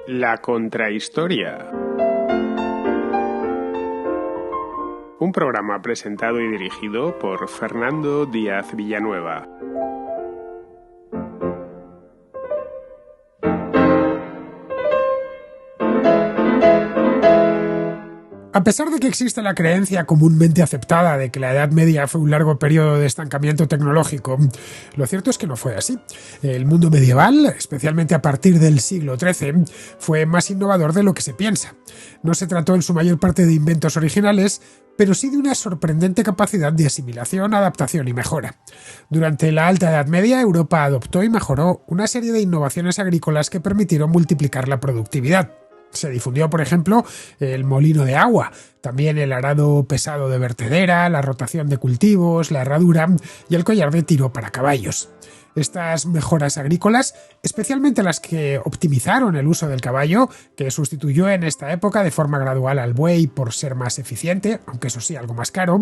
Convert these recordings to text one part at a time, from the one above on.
La Contrahistoria. Un programa presentado y dirigido por Fernando Díaz Villanueva. A pesar de que existe la creencia comúnmente aceptada de que la Edad Media fue un largo periodo de estancamiento tecnológico, lo cierto es que no fue así. El mundo medieval, especialmente a partir del siglo XIII, fue más innovador de lo que se piensa. No se trató en su mayor parte de inventos originales, pero sí de una sorprendente capacidad de asimilación, adaptación y mejora. Durante la Alta Edad Media, Europa adoptó y mejoró una serie de innovaciones agrícolas que permitieron multiplicar la productividad. Se difundió, por ejemplo, el molino de agua, también el arado pesado de vertedera, la rotación de cultivos, la herradura y el collar de tiro para caballos. Estas mejoras agrícolas, especialmente las que optimizaron el uso del caballo, que sustituyó en esta época de forma gradual al buey por ser más eficiente, aunque eso sí, algo más caro,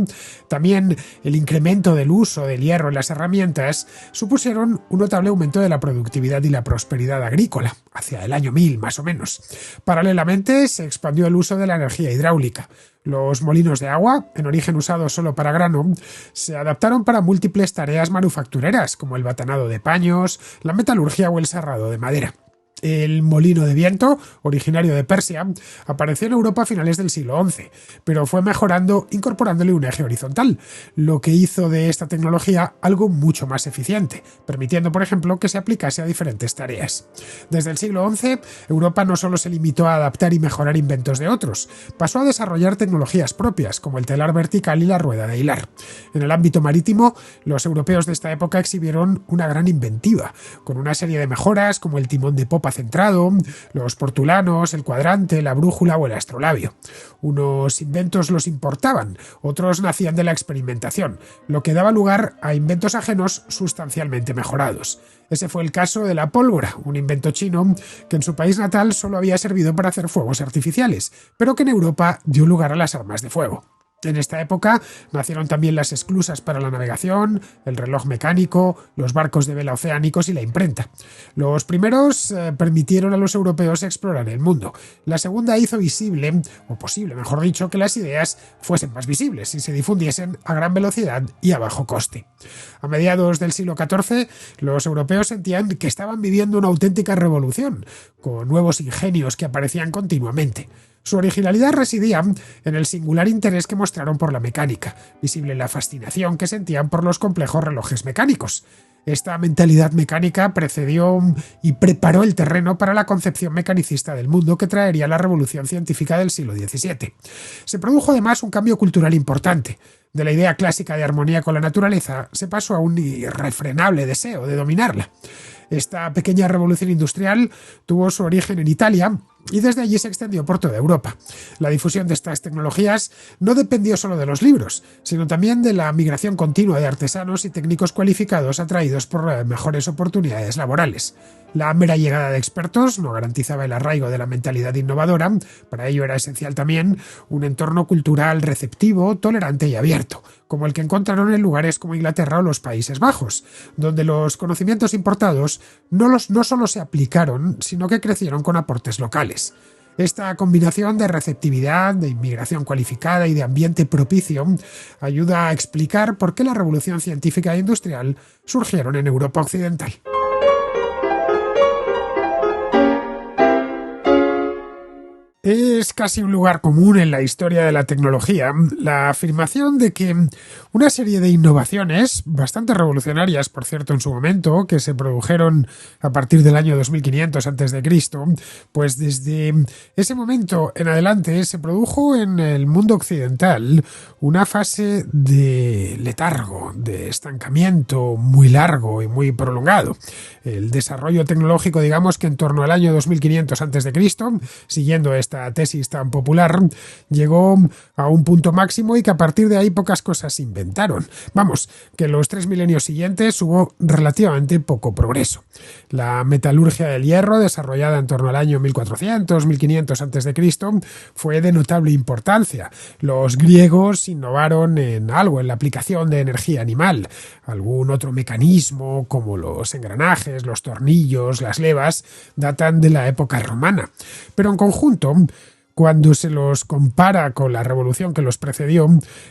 también el incremento del uso del hierro en las herramientas, supusieron un notable aumento de la productividad y la prosperidad agrícola, hacia el año 1000 más o menos. Paralelamente, se expandió el uso de la energía hidráulica. Los molinos de agua, en origen usados solo para grano, se adaptaron para múltiples tareas manufactureras, como el batanado de paños, la metalurgia o el serrado de madera. El molino de viento, originario de Persia, apareció en Europa a finales del siglo XI, pero fue mejorando incorporándole un eje horizontal, lo que hizo de esta tecnología algo mucho más eficiente, permitiendo, por ejemplo, que se aplicase a diferentes tareas. Desde el siglo XI, Europa no solo se limitó a adaptar y mejorar inventos de otros, pasó a desarrollar tecnologías propias, como el telar vertical y la rueda de hilar. En el ámbito marítimo, los europeos de esta época exhibieron una gran inventiva, con una serie de mejoras como el timón de popa centrado, los portulanos, el cuadrante, la brújula o el astrolabio. Unos inventos los importaban, otros nacían de la experimentación, lo que daba lugar a inventos ajenos sustancialmente mejorados. Ese fue el caso de la pólvora, un invento chino que en su país natal solo había servido para hacer fuegos artificiales, pero que en Europa dio lugar a las armas de fuego. En esta época nacieron también las esclusas para la navegación, el reloj mecánico, los barcos de vela oceánicos y la imprenta. Los primeros permitieron a los europeos explorar el mundo. La segunda hizo visible, o posible, mejor dicho, que las ideas fuesen más visibles y se difundiesen a gran velocidad y a bajo coste. A mediados del siglo XIV, los europeos sentían que estaban viviendo una auténtica revolución, con nuevos ingenios que aparecían continuamente. Su originalidad residía en el singular interés que mostraron por la mecánica, visible la fascinación que sentían por los complejos relojes mecánicos. Esta mentalidad mecánica precedió y preparó el terreno para la concepción mecanicista del mundo que traería la revolución científica del siglo XVII. Se produjo además un cambio cultural importante. De la idea clásica de armonía con la naturaleza se pasó a un irrefrenable deseo de dominarla. Esta pequeña revolución industrial tuvo su origen en Italia y desde allí se extendió por toda Europa. La difusión de estas tecnologías no dependió solo de los libros, sino también de la migración continua de artesanos y técnicos cualificados atraídos por mejores oportunidades laborales. La mera llegada de expertos no garantizaba el arraigo de la mentalidad innovadora, para ello era esencial también un entorno cultural receptivo, tolerante y abierto, como el que encontraron en lugares como Inglaterra o los Países Bajos, donde los conocimientos importados no solo se aplicaron, sino que crecieron con aportes locales. Esta combinación de receptividad, de inmigración cualificada y de ambiente propicio ayuda a explicar por qué la revolución científica e industrial surgieron en Europa occidental. Es casi un lugar común en la historia de la tecnología la afirmación de que una serie de innovaciones, bastante revolucionarias por cierto en su momento, que se produjeron a partir del año 2500 a.C., pues desde ese momento en adelante se produjo en el mundo occidental una fase de letargo, de estancamiento muy largo y muy prolongado. El desarrollo tecnológico, digamos que en torno al año 2500 a.C., siguiendo esta esta tesis tan popular, llegó a un punto máximo y que a partir de ahí pocas cosas se inventaron. Vamos, que en los 3 milenios siguientes hubo relativamente poco progreso. La metalurgia del hierro, desarrollada en torno al año 1400-1500 a.C., fue de notable importancia. Los griegos innovaron en algo, en la aplicación de energía animal. Algún otro mecanismo, como los engranajes, los tornillos, las levas, datan de la época romana. Pero en conjunto, cuando se los compara con la revolución que los precedió,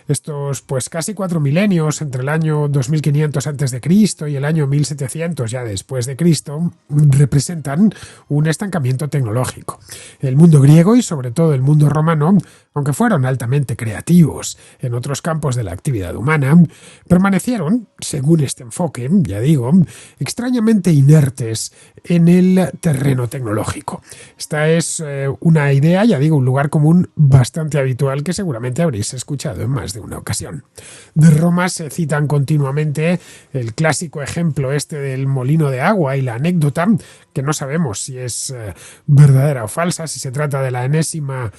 estos pues casi 4 milenios entre el año 2500 a.C. y el año 1700 ya después de Cristo, representan un estancamiento tecnológico. El mundo griego y sobre todo el mundo romano, aunque fueron altamente creativos en otros campos de la actividad humana, permanecieron, según este enfoque, ya digo, extrañamente inertes en el terreno tecnológico. Esta es una idea, ya digo, un lugar común bastante habitual que seguramente habréis escuchado en más de una ocasión. De Roma se citan continuamente el clásico ejemplo este del molino de agua y la anécdota, que no sabemos si es verdadera o falsa, si se trata de la enésima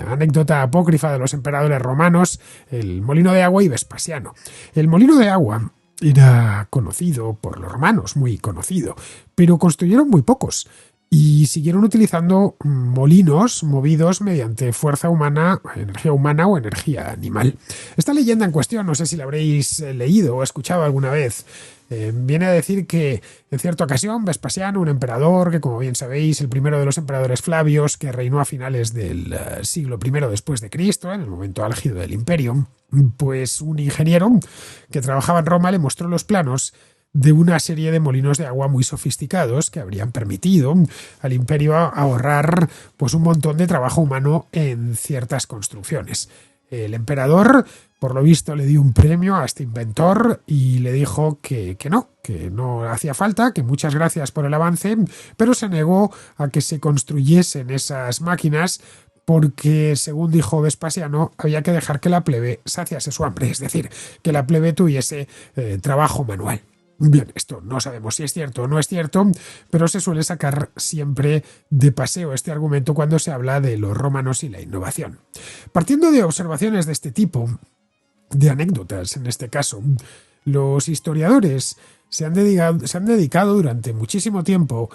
anécdota apócrifa de los emperadores romanos, el molino de agua y Vespasiano. El molino de agua era conocido por los romanos, muy conocido, pero construyeron muy pocos y siguieron utilizando molinos movidos mediante fuerza humana o energía animal. Esta leyenda en cuestión, no sé si la habréis leído o escuchado alguna vez, viene a decir que en cierta ocasión Vespasiano, un emperador que, como bien sabéis, el primero de los emperadores Flavios, que reinó a finales del siglo I después de Cristo, en el momento álgido del imperio, pues un ingeniero que trabajaba en Roma le mostró los planos de una serie de molinos de agua muy sofisticados que habrían permitido al imperio ahorrar pues un montón de trabajo humano en ciertas construcciones. El emperador, por lo visto, le dio un premio a este inventor y le dijo que no hacía falta, que muchas gracias por el avance, pero se negó a que se construyesen esas máquinas porque, según dijo Vespasiano, había que dejar que la plebe saciase su hambre, es decir, que la plebe tuviese trabajo manual. Bien, esto no sabemos si es cierto o no es cierto, pero se suele sacar siempre de paseo este argumento cuando se habla de los romanos y la innovación. Partiendo de observaciones de este tipo, de anécdotas en este caso, los historiadores se han dedicado durante muchísimo tiempo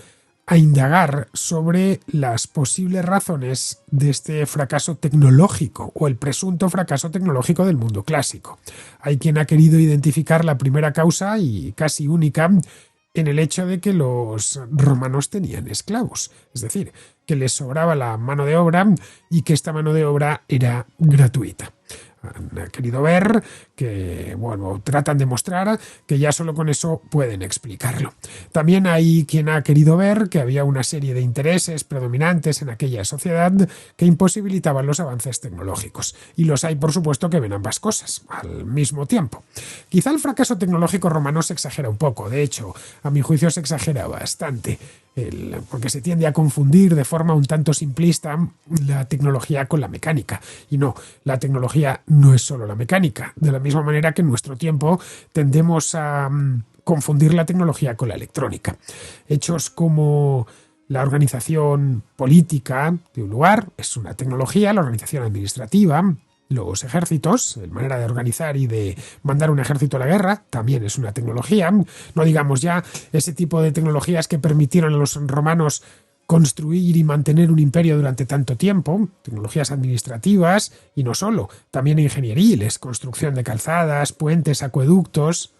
a indagar sobre las posibles razones de este fracaso tecnológico o el presunto fracaso tecnológico del mundo clásico. Hay quien ha querido identificar la primera causa y casi única en el hecho de que los romanos tenían esclavos, es decir, que les sobraba la mano de obra y que esta mano de obra era gratuita. Han querido ver que, tratan de mostrar que ya solo con eso pueden explicarlo. También hay quien ha querido ver que había una serie de intereses predominantes en aquella sociedad que imposibilitaban los avances tecnológicos. Y los hay, por supuesto, que ven ambas cosas al mismo tiempo. Quizá el fracaso tecnológico romano se exagera un poco. De hecho, a mi juicio se exagera bastante. Porque se tiende a confundir de forma un tanto simplista la tecnología con la mecánica. Y no, la tecnología no es solo la mecánica. De la misma manera que en nuestro tiempo tendemos a confundir la tecnología con la electrónica. Hechos como la organización política de un lugar es una tecnología, la organización administrativa, los ejércitos, la manera de organizar y de mandar un ejército a la guerra, también es una tecnología. No digamos ya ese tipo de tecnologías que permitieron a los romanos construir y mantener un imperio durante tanto tiempo, tecnologías administrativas y no solo, también ingenieriles, construcción de calzadas, puentes, acueductos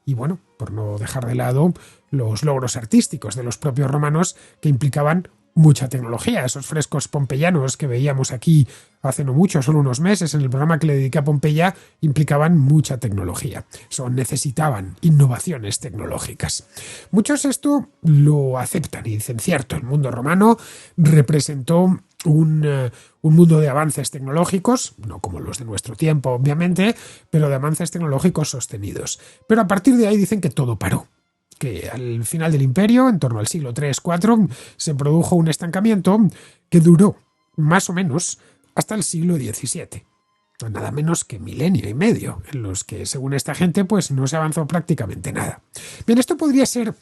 y, por no dejar de lado los logros artísticos de los propios romanos que implicaban mucha tecnología. Esos frescos pompeyanos que veíamos aquí hace no mucho, solo unos meses, en el programa que le dediqué a Pompeya, implicaban mucha tecnología. Necesitaban innovaciones tecnológicas. Muchos esto lo aceptan y dicen, cierto, el mundo romano representó un mundo de avances tecnológicos, no como los de nuestro tiempo, obviamente, pero de avances tecnológicos sostenidos. Pero a partir de ahí dicen que todo paró. Que al final del imperio, en torno al siglo III-IV, se produjo un estancamiento que duró más o menos hasta el siglo XVII. Nada menos que milenio y medio, en los que, según esta gente, pues no se avanzó prácticamente nada. Bien, esto podría ser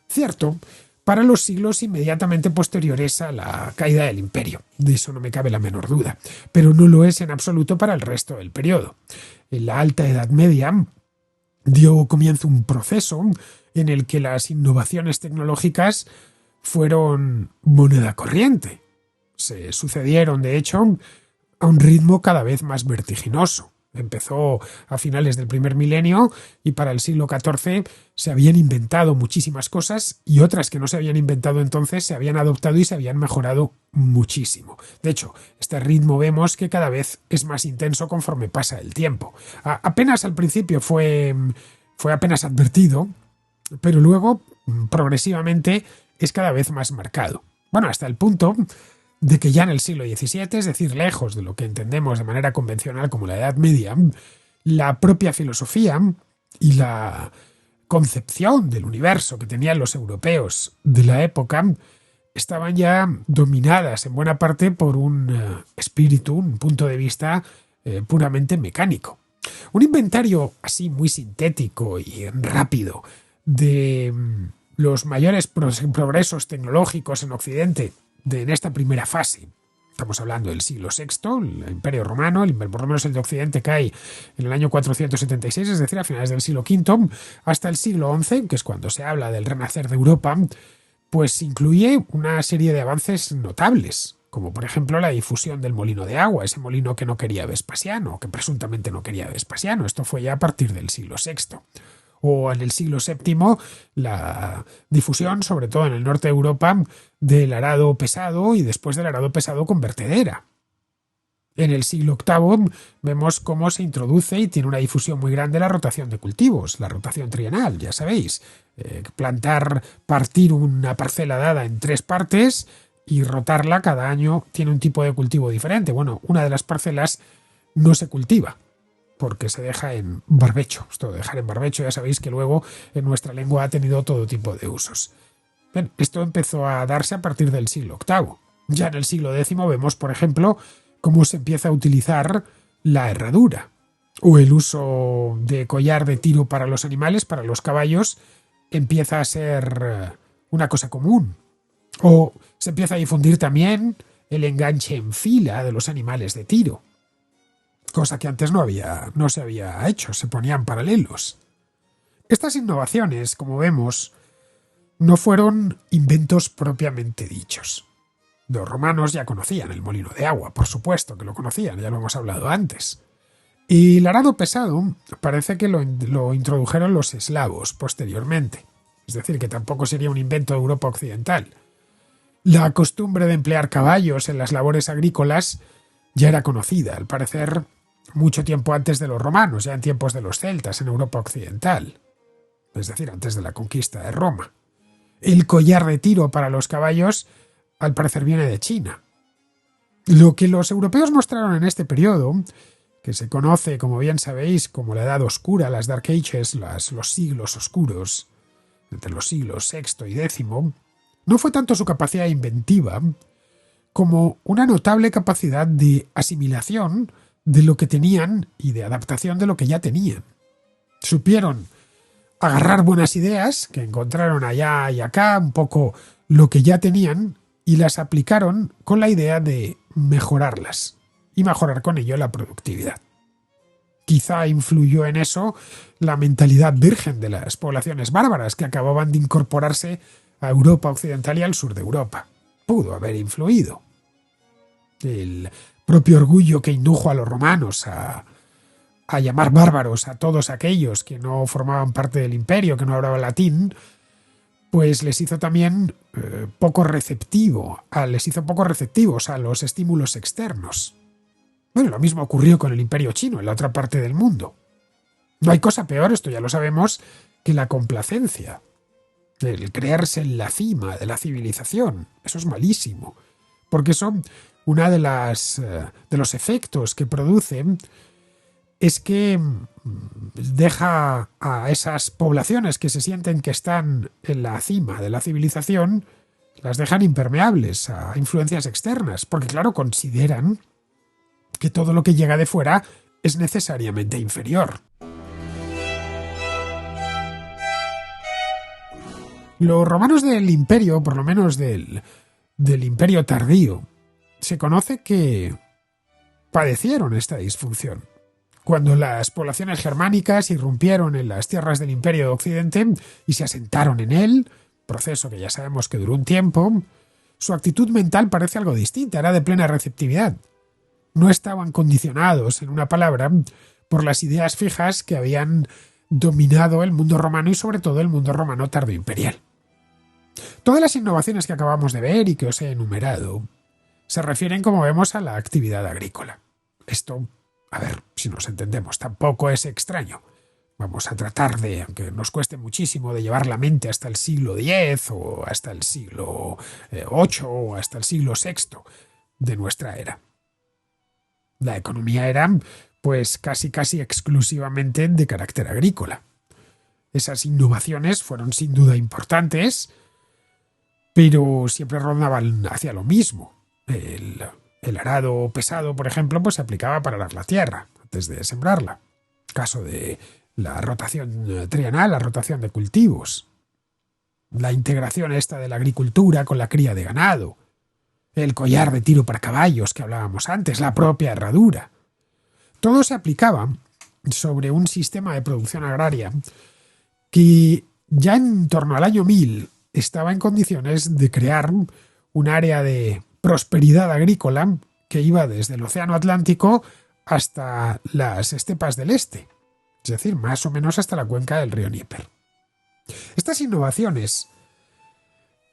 cierto, para los siglos inmediatamente posteriores a la caída del imperio. De eso no me cabe la menor duda, pero no lo es en absoluto para el resto del periodo. En la Alta Edad Media dio comienzo un proceso en el que las innovaciones tecnológicas fueron moneda corriente. Se sucedieron, de hecho, a un ritmo cada vez más vertiginoso. Empezó a finales del primer milenio y para el siglo XIV se habían inventado muchísimas cosas y otras que no se habían inventado entonces se habían adoptado y se habían mejorado muchísimo. De hecho, este ritmo vemos que cada vez es más intenso conforme pasa el tiempo. Apenas al principio fue apenas advertido, pero luego progresivamente es cada vez más marcado. Bueno, hasta el punto de que ya en el siglo XVII, es decir, lejos de lo que entendemos de manera convencional como la Edad Media, la propia filosofía y la concepción del universo que tenían los europeos de la época estaban ya dominadas en buena parte por un espíritu, un punto de vista puramente mecánico. Un inventario así muy sintético y rápido de los mayores progresos tecnológicos en Occidente en esta primera fase. Estamos hablando del siglo VI, el Imperio Romano, por lo menos el de Occidente cae en el año 476, es decir, a finales del siglo V, hasta el siglo XI, que es cuando se habla del renacer de Europa, pues incluye una serie de avances notables, como por ejemplo la difusión del molino de agua, ese molino que no quería Vespasiano, que presuntamente no quería Vespasiano. Esto fue ya a partir del siglo VI. O en el siglo VII la difusión, sobre todo en el norte de Europa, del arado pesado y después del arado pesado con vertedera. En el siglo VIII vemos cómo se introduce y tiene una difusión muy grande la rotación de cultivos, la rotación trienal, ya sabéis. Partir una parcela dada en 3 partes y rotarla cada año tiene un tipo de cultivo diferente. Bueno, una de las parcelas no se cultiva, porque se deja en barbecho. Esto de dejar en barbecho ya sabéis que luego en nuestra lengua ha tenido todo tipo de usos. Bien, esto empezó a darse a partir del siglo VIII. Ya en el siglo X vemos, por ejemplo, cómo se empieza a utilizar la herradura o el uso de collar de tiro para los animales, para los caballos, empieza a ser una cosa común. O se empieza a difundir también el enganche en fila de los animales de tiro, cosa que antes no se había hecho, se ponían paralelos. Estas innovaciones, como vemos, no fueron inventos propiamente dichos. Los romanos ya conocían el molino de agua, por supuesto que lo conocían, ya lo hemos hablado antes. Y el arado pesado parece que lo introdujeron los eslavos posteriormente, es decir, que tampoco sería un invento de Europa occidental. La costumbre de emplear caballos en las labores agrícolas ya era conocida, al parecer mucho tiempo antes de los romanos, ya en tiempos de los celtas en Europa occidental, es decir, antes de la conquista de Roma. El collar de tiro para los caballos al parecer viene de China. Lo que los europeos mostraron en este periodo, que se conoce, como bien sabéis, como la Edad Oscura, las Dark Ages, los siglos oscuros, entre los siglos VI y X, no fue tanto su capacidad inventiva como una notable capacidad de asimilación de lo que tenían y de adaptación de lo que ya tenían. Supieron agarrar buenas ideas que encontraron allá y acá, un poco lo que ya tenían, y las aplicaron con la idea de mejorarlas y mejorar con ello la productividad. Quizá influyó en eso la mentalidad virgen de las poblaciones bárbaras que acababan de incorporarse a Europa occidental y al sur de Europa. Pudo haber influido. El propio orgullo que indujo a los romanos a llamar bárbaros a todos aquellos que no formaban parte del imperio, que no hablaban latín, pues les hizo también poco receptivos a los estímulos externos. Bueno, lo mismo ocurrió con el imperio chino en la otra parte del mundo. No hay cosa peor, esto ya lo sabemos, que la complacencia, el creerse en la cima de la civilización. Eso es malísimo, porque eso, una de los efectos que produce es que deja a esas poblaciones que se sienten que están en la cima de la civilización, las dejan impermeables a influencias externas, porque claro, consideran que todo lo que llega de fuera es necesariamente inferior. Los romanos del imperio, por lo menos del imperio tardío, se conoce que padecieron esta disfunción. Cuando las poblaciones germánicas irrumpieron en las tierras del Imperio de Occidente y se asentaron en él, proceso que ya sabemos que duró un tiempo, su actitud mental parece algo distinta, era de plena receptividad. No estaban condicionados, en una palabra, por las ideas fijas que habían dominado el mundo romano y sobre todo el mundo romano tardoimperial. Todas las innovaciones que acabamos de ver y que os he enumerado se refieren, como vemos, a la actividad agrícola. Esto, a ver, si nos entendemos, tampoco es extraño. Vamos a tratar de, aunque nos cueste muchísimo, de llevar la mente hasta el siglo X o hasta el siglo VIII o hasta el siglo VI de nuestra era. La economía era, pues, casi exclusivamente de carácter agrícola. Esas innovaciones fueron sin duda importantes, pero siempre rondaban hacia lo mismo. El arado pesado, por ejemplo, pues se aplicaba para arar la tierra antes de sembrarla. Caso de la rotación trienal, la rotación de cultivos. La integración esta de la agricultura con la cría de ganado. El collar de tiro para caballos que hablábamos antes, la propia herradura. Todo se aplicaba sobre un sistema de producción agraria que ya en torno al año 1000 estaba en condiciones de crear un área de prosperidad agrícola que iba desde el Océano Atlántico hasta las estepas del este, es decir, más o menos hasta la cuenca del río Níper. Estas innovaciones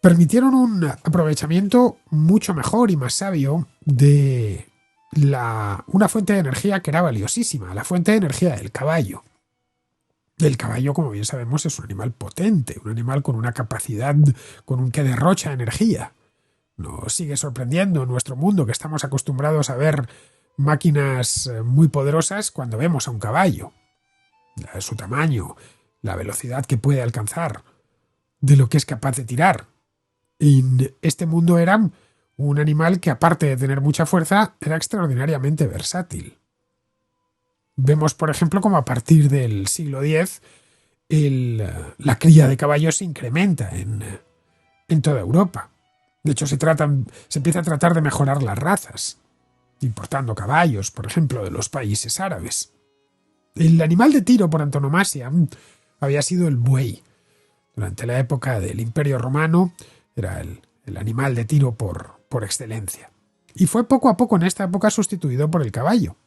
permitieron un aprovechamiento mucho mejor y más sabio de una fuente de energía que era valiosísima, la fuente de energía del caballo. El caballo, como bien sabemos, es un animal potente, un animal con una capacidad, que derrocha energía. Nos sigue sorprendiendo en nuestro mundo que estamos acostumbrados a ver máquinas muy poderosas cuando vemos a un caballo. Su tamaño, la velocidad que puede alcanzar, de lo que es capaz de tirar. En este mundo era un animal que, aparte de tener mucha fuerza, era extraordinariamente versátil. Vemos, por ejemplo, como a partir del siglo X la cría de caballos se incrementa en toda Europa. De hecho, se empieza a tratar de mejorar las razas, importando caballos, por ejemplo, de los países árabes. El animal de tiro por antonomasia había sido el buey. Durante la época del Imperio Romano era el animal de tiro por excelencia. Y fue poco a poco en esta época sustituido por el caballo.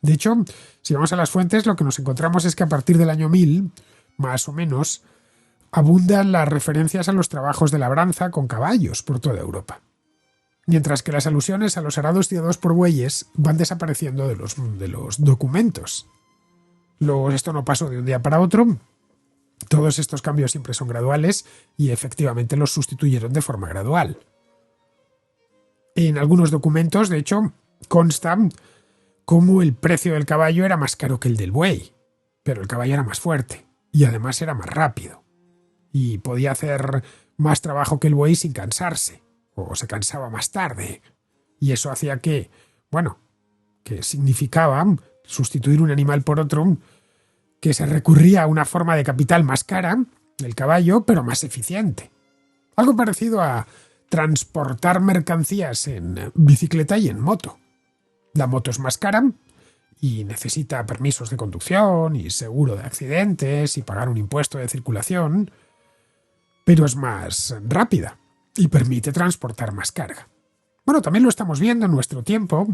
De hecho, si vamos a las fuentes, lo que nos encontramos es que a partir del año 1000, más o menos, abundan las referencias a los trabajos de labranza con caballos por toda Europa. Mientras que las alusiones a los arados tirados por bueyes van desapareciendo de los documentos. Esto no pasó de un día para otro. Todos estos cambios siempre son graduales y efectivamente los sustituyeron de forma gradual. En algunos documentos, de hecho, consta cómo el precio del caballo era más caro que el del buey, pero el caballo era más fuerte y además era más rápido y podía hacer más trabajo que el buey sin cansarse, o se cansaba más tarde, y eso hacía que significaba sustituir un animal por otro, que se recurría a una forma de capital más cara, el caballo, pero más eficiente. Algo parecido a transportar mercancías en bicicleta y en moto. La moto es más cara y necesita permisos de conducción y seguro de accidentes y pagar un impuesto de circulación, pero es más rápida y permite transportar más carga. Bueno, también lo estamos viendo en nuestro tiempo,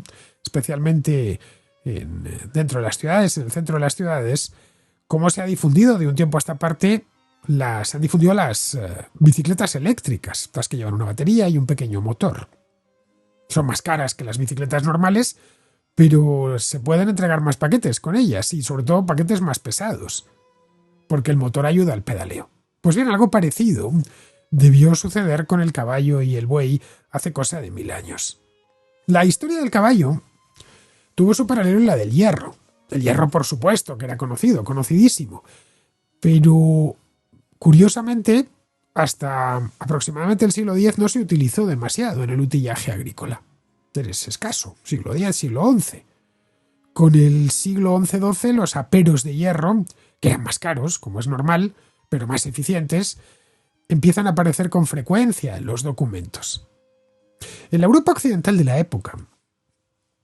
especialmente dentro de las ciudades, en el centro de las ciudades, cómo se ha difundido de un tiempo a esta parte se han difundido las bicicletas eléctricas, las que llevan una batería y un pequeño motor. Son más caras que las bicicletas normales, pero se pueden entregar más paquetes con ellas y sobre todo paquetes más pesados, porque el motor ayuda al pedaleo. Pues bien, algo parecido debió suceder con el caballo y el buey hace cosa de 1000 años. La historia del caballo tuvo su paralelo en la del hierro. El hierro, por supuesto, que era conocidísimo, pero curiosamente, hasta aproximadamente el siglo X no se utilizó demasiado en el utillaje agrícola. Es escaso, siglo X, siglo XI. Con el siglo XI-XII los aperos de hierro, que eran más caros, como es normal, pero más eficientes, empiezan a aparecer con frecuencia en los documentos. En la Europa occidental de la época,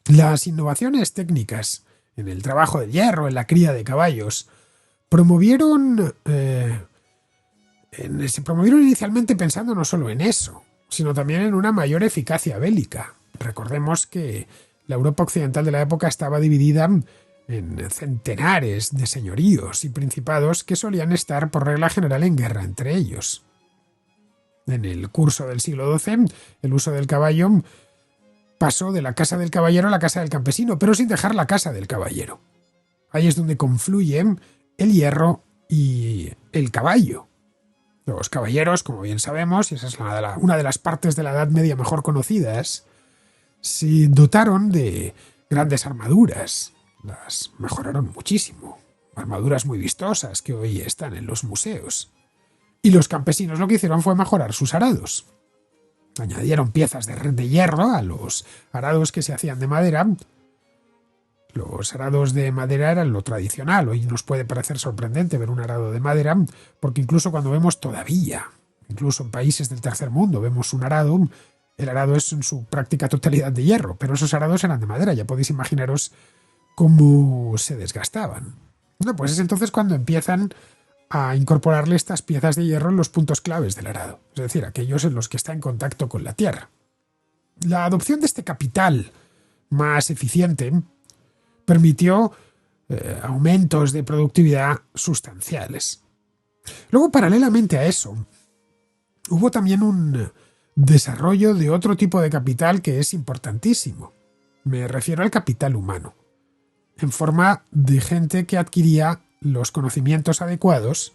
las innovaciones técnicas en el trabajo del hierro, en la cría de caballos, se promovieron inicialmente pensando no solo en eso, sino también en una mayor eficacia bélica. Recordemos que la Europa occidental de la época estaba dividida en centenares de señoríos y principados que solían estar por regla general en guerra entre ellos. En el curso del siglo XII, el uso del caballo pasó de la casa del caballero a la casa del campesino, pero sin dejar la casa del caballero. Ahí es donde confluyen el hierro y el caballo. Los caballeros, como bien sabemos, y esa es una de las partes de la Edad Media mejor conocidas, se dotaron de grandes armaduras. Las mejoraron muchísimo. Armaduras muy vistosas que hoy están en los museos. Y los campesinos lo que hicieron fue mejorar sus arados. Añadieron piezas de hierro a los arados que se hacían de madera. Los arados de madera eran lo tradicional. Hoy nos puede parecer sorprendente ver un arado de madera, porque incluso cuando vemos todavía, incluso en países del tercer mundo, vemos un arado, el arado es en su práctica totalidad de hierro, pero esos arados eran de madera. Ya podéis imaginaros cómo se desgastaban. Bueno, pues es entonces cuando empiezan a incorporarle estas piezas de hierro en los puntos claves del arado, es decir, aquellos en los que está en contacto con la tierra. La adopción de este capital más eficiente permitió aumentos de productividad sustanciales. Luego, paralelamente a eso, hubo también un desarrollo de otro tipo de capital que es importantísimo. Me refiero al capital humano, en forma de gente que adquiría los conocimientos adecuados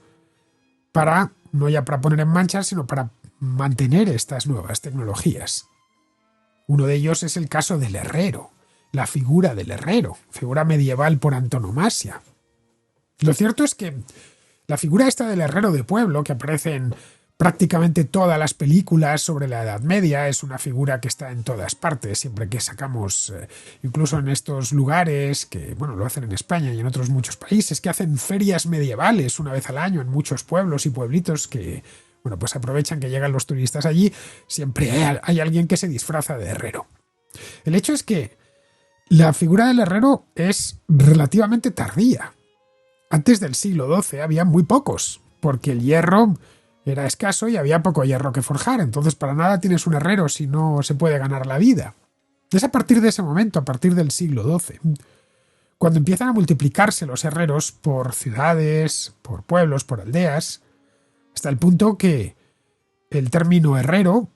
no ya para poner en marcha, sino para mantener estas nuevas tecnologías. Uno de ellos es el caso del herrero, la figura del herrero, figura medieval por antonomasia. Lo cierto es que la figura esta del herrero de pueblo, que aparece en prácticamente todas las películas sobre la Edad Media, es una figura que está en todas partes, siempre que sacamos, incluso en estos lugares, que bueno, lo hacen en España y en otros muchos países, que hacen ferias medievales una vez al año en muchos pueblos y pueblitos que, bueno, pues aprovechan que llegan los turistas allí, siempre hay alguien que se disfraza de herrero. El hecho es que la figura del herrero es relativamente tardía. Antes del siglo XII había muy pocos, porque el hierro era escaso y había poco hierro que forjar, entonces para nada tienes un herrero si no se puede ganar la vida. Es a partir de ese momento, a partir del siglo XII, cuando empiezan a multiplicarse los herreros por ciudades, por pueblos, por aldeas, hasta el punto que el término herrero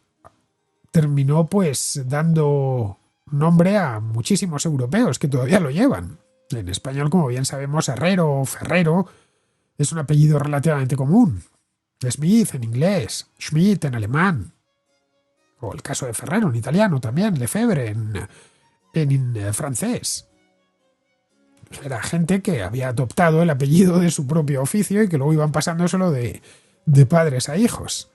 terminó pues dando nombre a muchísimos europeos que todavía lo llevan. En español, como bien sabemos, herrero o ferrero es un apellido relativamente común. Smith en inglés, Schmidt en alemán, o el caso de Ferrero en italiano también, Lefebvre en francés. Era gente que había adoptado el apellido de su propio oficio y que luego iban pasándoselo de padres a hijos.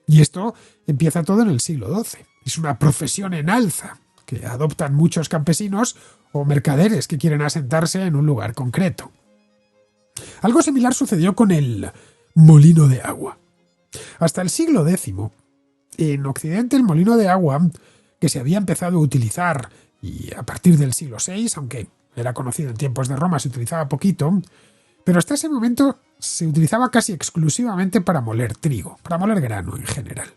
Y esto empieza todo en el siglo XII. Es una profesión en alza que adoptan muchos campesinos o mercaderes que quieren asentarse en un lugar concreto. Algo similar sucedió con el molino de agua. Hasta el siglo X, en Occidente el molino de agua, que se había empezado a utilizar y a partir del siglo VI, aunque era conocido en tiempos de Roma, se utilizaba poquito, pero hasta ese momento se utilizaba casi exclusivamente para moler trigo, para moler grano en general.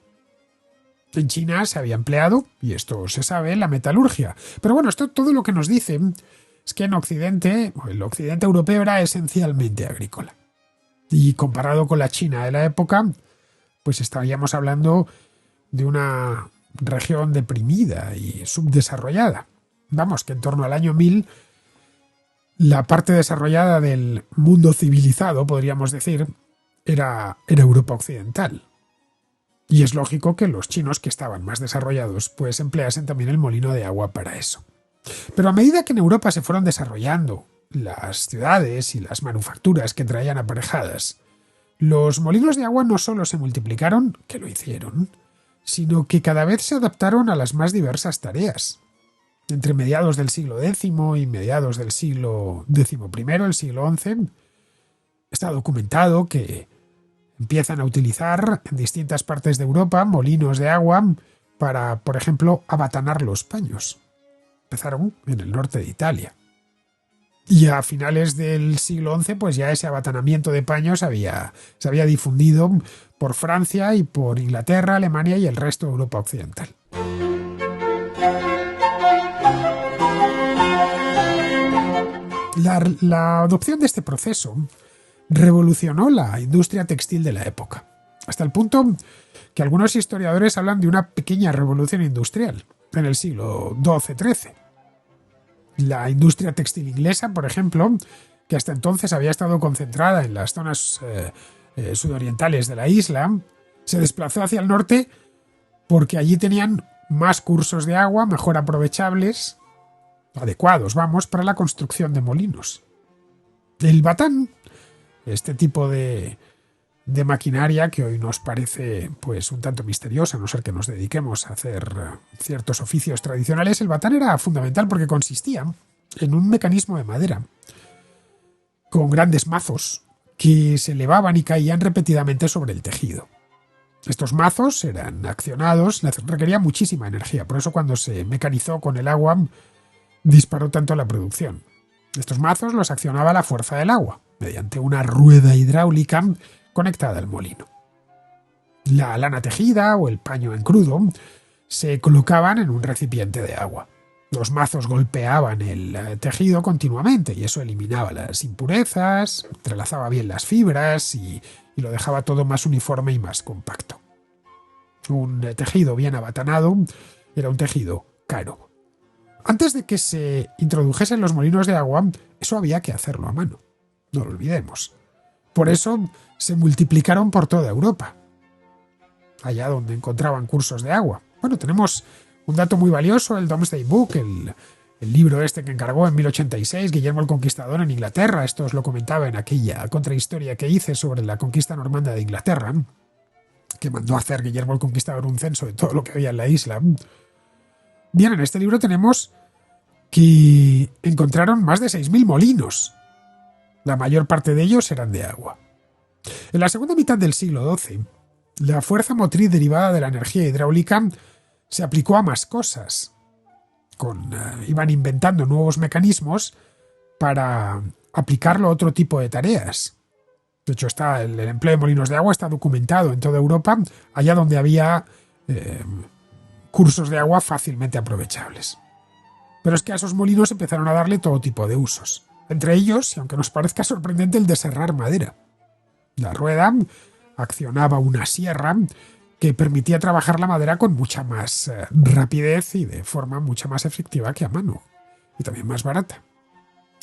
En China se había empleado, y esto se sabe, la metalurgia. Pero bueno, esto todo lo que nos dice es que en Occidente, el occidente europeo era esencialmente agrícola. Y comparado con la China de la época, pues estaríamos hablando de una región deprimida y subdesarrollada. Vamos, que en torno al año 1000, la parte desarrollada del mundo civilizado, podríamos decir, era Europa occidental. Y es lógico que los chinos, que estaban más desarrollados, pues empleasen también el molino de agua para eso. Pero a medida que en Europa se fueron desarrollando las ciudades y las manufacturas que traían aparejadas, los molinos de agua no solo se multiplicaron, que lo hicieron, sino que cada vez se adaptaron a las más diversas tareas. Entre mediados del siglo X y mediados del siglo XI, el siglo XI, está documentado que empiezan a utilizar en distintas partes de Europa molinos de agua para, por ejemplo, abatanar los paños. Empezaron en el norte de Italia. Y a finales del siglo XI, pues ya ese abatanamiento de paños se había difundido por Francia y por Inglaterra, Alemania y el resto de Europa occidental. La adopción de este proceso revolucionó la industria textil de la época, hasta el punto que algunos historiadores hablan de una pequeña revolución industrial en el siglo XII-XIII. La industria textil inglesa, por ejemplo, que hasta entonces había estado concentrada en las zonas sudorientales de la isla, se desplazó hacia el norte porque allí tenían más cursos de agua, mejor aprovechables, adecuados, para la construcción de molinos. El batán, este tipo de maquinaria que hoy nos parece pues un tanto misteriosa, a no ser que nos dediquemos a hacer ciertos oficios tradicionales, el batán era fundamental porque consistía en un mecanismo de madera con grandes mazos que se elevaban y caían repetidamente sobre el tejido. Estos mazos eran accionados, requería muchísima energía, por eso cuando se mecanizó con el agua disparó tanto la producción. Estos mazos los accionaba la fuerza del agua, mediante una rueda hidráulica conectada al molino. La lana tejida o el paño en crudo se colocaban en un recipiente de agua. Los mazos golpeaban el tejido continuamente y eso eliminaba las impurezas, entrelazaba bien las fibras y lo dejaba todo más uniforme y más compacto. Un tejido bien abatanado era un tejido caro. Antes de que se introdujesen los molinos de agua, eso había que hacerlo a mano. No lo olvidemos. Por eso se multiplicaron por toda Europa, allá donde encontraban cursos de agua. Bueno, tenemos un dato muy valioso, el Domesday Book, el libro este que encargó en 1086 Guillermo el Conquistador en Inglaterra. Esto os lo comentaba en aquella contrahistoria que hice sobre la conquista normanda de Inglaterra, que mandó a hacer Guillermo el Conquistador un censo de todo lo que había en la isla. Bien, en este libro tenemos que encontraron más de 6.000 molinos. La mayor parte de ellos eran de agua. En la segunda mitad del siglo XII, la fuerza motriz derivada de la energía hidráulica se aplicó a más cosas. Iban inventando nuevos mecanismos para aplicarlo a otro tipo de tareas. De hecho, el empleo de molinos de agua está documentado en toda Europa, allá donde había cursos de agua fácilmente aprovechables. Pero es que a esos molinos empezaron a darle todo tipo de usos. Entre ellos, y aunque nos parezca sorprendente, el de serrar madera. La rueda accionaba una sierra que permitía trabajar la madera con mucha más rapidez y de forma mucho más efectiva que a mano, y también más barata.